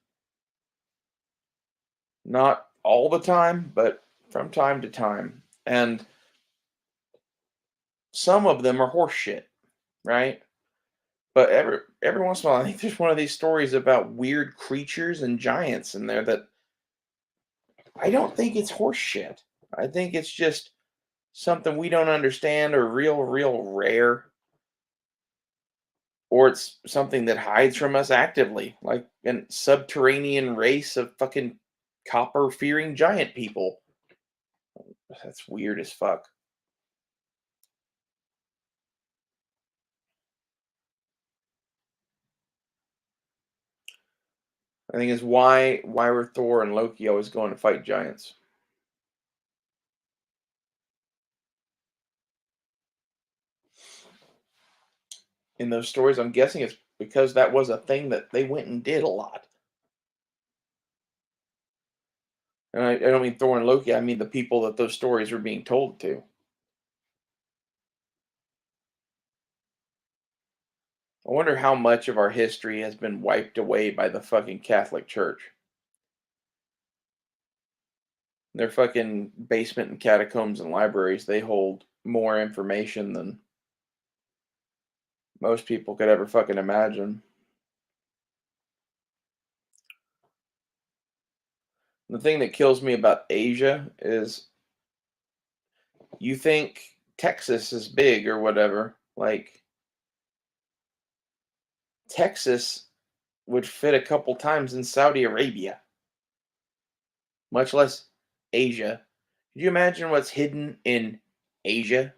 Not all the time, but from time to time. And some of them are horseshit, right? But every once in a while, I think there's one of these stories about weird creatures and giants in there that I don't think it's horseshit. I think it's just something we don't understand or real rare, or it's something that hides from us actively, like a subterranean race of fucking copper fearing giant people. That's weird as fuck. I think is why were Thor and Loki always going to fight giants? In those stories, I'm guessing it's because that was a thing that they went and did a lot. And I don't mean Thor and Loki, I mean the people that those stories were being told to. I wonder how much of our history has been wiped away by the fucking Catholic Church. Their fucking basement and catacombs and libraries, they hold more information than most people could ever fucking imagine. The thing that kills me about Asia is you think Texas is big or whatever. Like, Texas would fit a couple times in Saudi Arabia, much less Asia. Could you imagine what's hidden in Asia?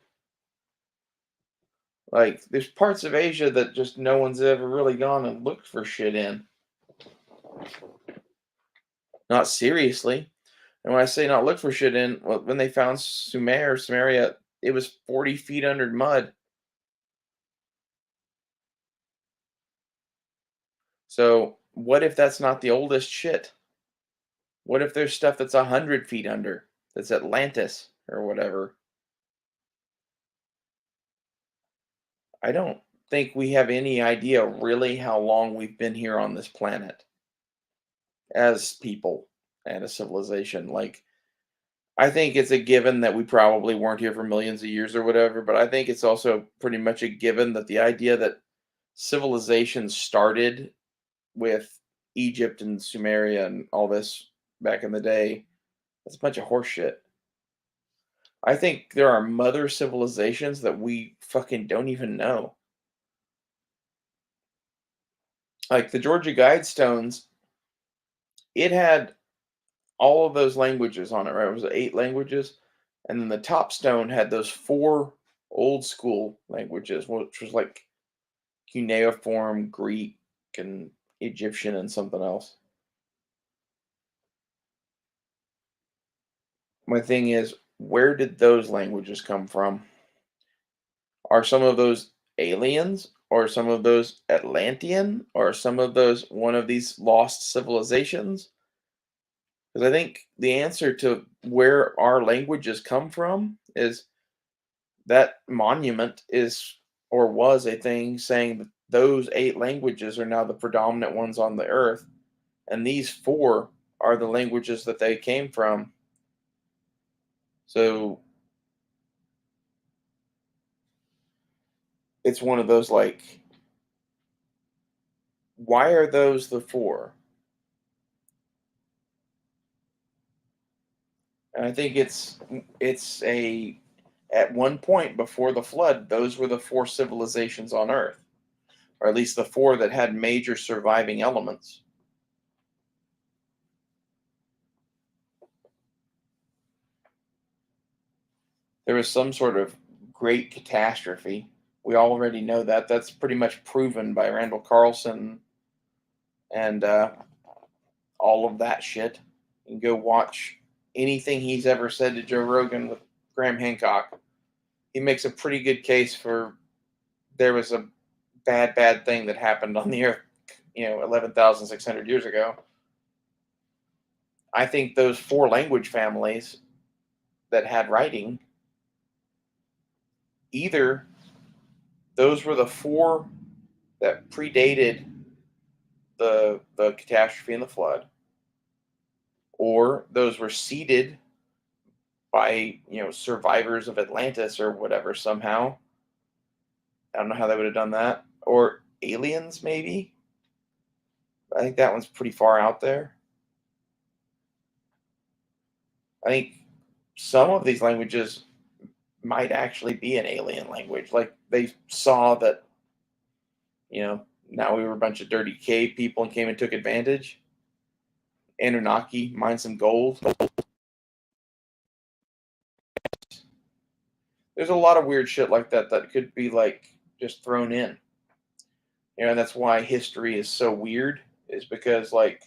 Like, there's parts of Asia that just no one's ever really gone and looked for shit in. Not seriously. And when I say not look for shit in, well, when they found Sumeria, it was 40 feet under mud. So, what if that's not the oldest shit? What if there's stuff that's 100 feet under? That's Atlantis or whatever. I don't think we have any idea really how long we've been here on this planet as people and a civilization. Like, I think it's a given that we probably weren't here for millions of years or whatever, but I think it's also pretty much a given that the idea that civilization started with Egypt and Sumeria and all this back in the day, that's a bunch of horseshit. I think there are mother civilizations that we fucking don't even know. Like the Georgia Guidestones, it had all of those languages on it, right? It was 8 languages. And then the top stone had those 4 old school languages, which was like cuneiform, Greek, and Egyptian, and something else. My thing is, where did those languages come from? Are some of those aliens? Or some of those Atlantean? Or some of those one of these lost civilizations? Because I think the answer to where our languages come from is that monument is or was a thing saying that those 8 languages are now the predominant ones on the earth, and these 4 are the languages that they came from. So it's one of those like, why are those the 4? And I think it's a at one point before the flood, those were the 4 civilizations on earth, or at least the 4 that had major surviving elements. There was some sort of great catastrophe. We already know that. That's pretty much proven by Randall Carlson and all of that shit. You can go watch anything he's ever said to Joe Rogan with Graham Hancock. He makes a pretty good case for there was a bad thing that happened on the earth, 11,600 years ago. I think those 4 language families that had writing, either those were the four that predated the catastrophe and the flood, or those were seeded by survivors of Atlantis or whatever somehow. I don't know how they would have done that, or aliens maybe. I think that one's pretty far out there. I think some of these languages might actually be an alien language. Like they saw that, now we were a bunch of dirty cave people and came and took advantage. Anunnaki mined some gold. There's a lot of weird shit like that that could be like just thrown in. And that's why history is so weird, is because like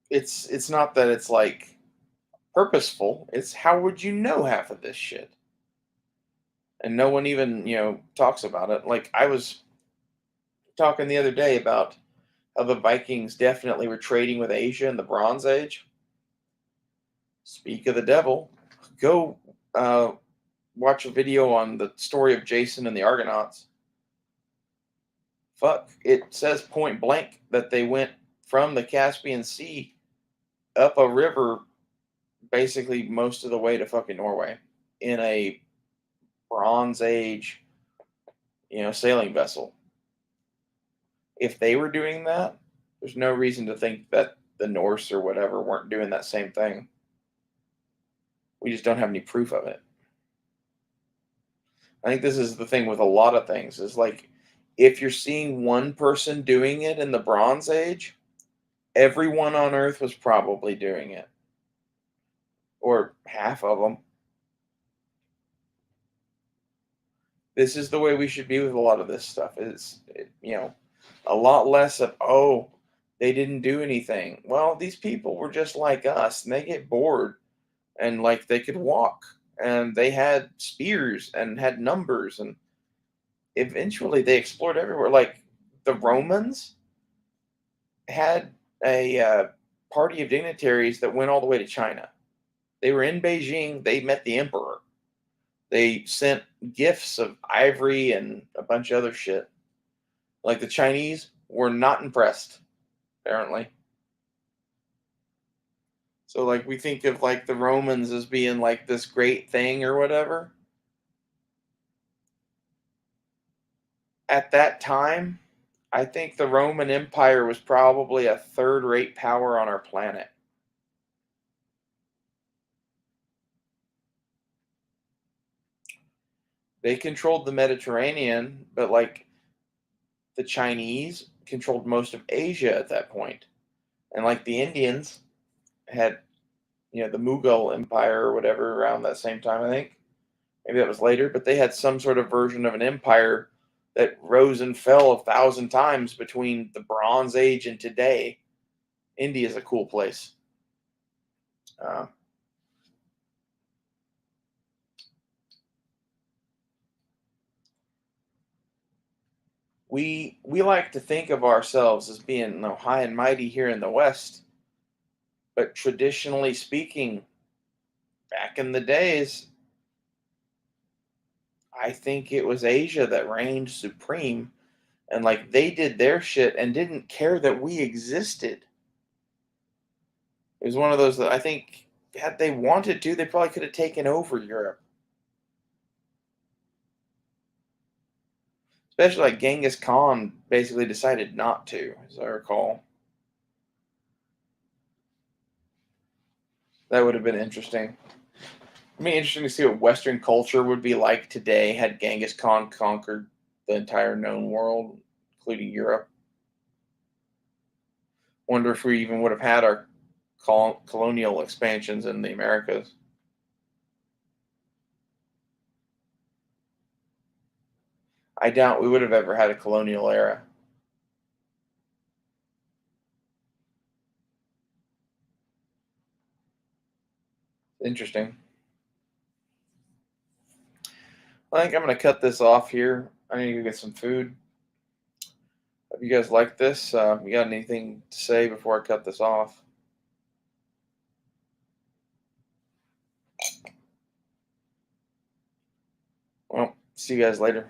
it's not that it's like purposeful. It's how would you know half of this shit? And no one even, talks about it. Like I was talking the other day about how the Vikings definitely were trading with Asia in the Bronze Age. Speak of the devil. Go watch a video on the story of Jason and the Argonauts. Fuck. It says point blank that they went from the Caspian Sea up a river basically most of the way to fucking Norway in a Bronze Age, sailing vessel. If they were doing that, there's no reason to think that the Norse or whatever weren't doing that same thing. We just don't have any proof of it. I think this is the thing with a lot of things, is like if you're seeing one person doing it in the Bronze Age, everyone on Earth was probably doing it. Or half of them. This is the way we should be with a lot of this stuff. A lot less of, oh, they didn't do anything. Well, these people were just like us, and they get bored, and like they could walk, and they had spears and had numbers, and eventually they explored everywhere. Like the Romans had a party of dignitaries that went all the way to China. They were in Beijing. They met the emperor. They sent gifts of ivory and a bunch of other shit. Like the Chinese were not impressed, apparently. So like we think of like the Romans as being like this great thing or whatever. At that time, I think the Roman Empire was probably a third-rate power on our planet. They controlled the Mediterranean, but like the Chinese controlled most of Asia at that point. And like the Indians had, the Mughal Empire or whatever around that same time, I think. Maybe that was later, but they had some sort of version of an empire that rose and fell 1,000 times between the Bronze Age and today. India is a cool place. We like to think of ourselves as being high and mighty here in the West, but traditionally speaking, back in the days, I think it was Asia that reigned supreme, and like they did their shit and didn't care that we existed. It was one of those that I think had they wanted to, they probably could have taken over Europe. Especially like Genghis Khan basically decided not to, as I recall. That would have been interesting. It'd be interesting to see what Western culture would be like today had Genghis Khan conquered the entire known world, including Europe. Wonder if we even would have had our colonial expansions in the Americas. I doubt we would have ever had a colonial era. Interesting. I think I'm going to cut this off here. I need to go get some food. Hope you guys like this. You got anything to say before I cut this off? See you guys later.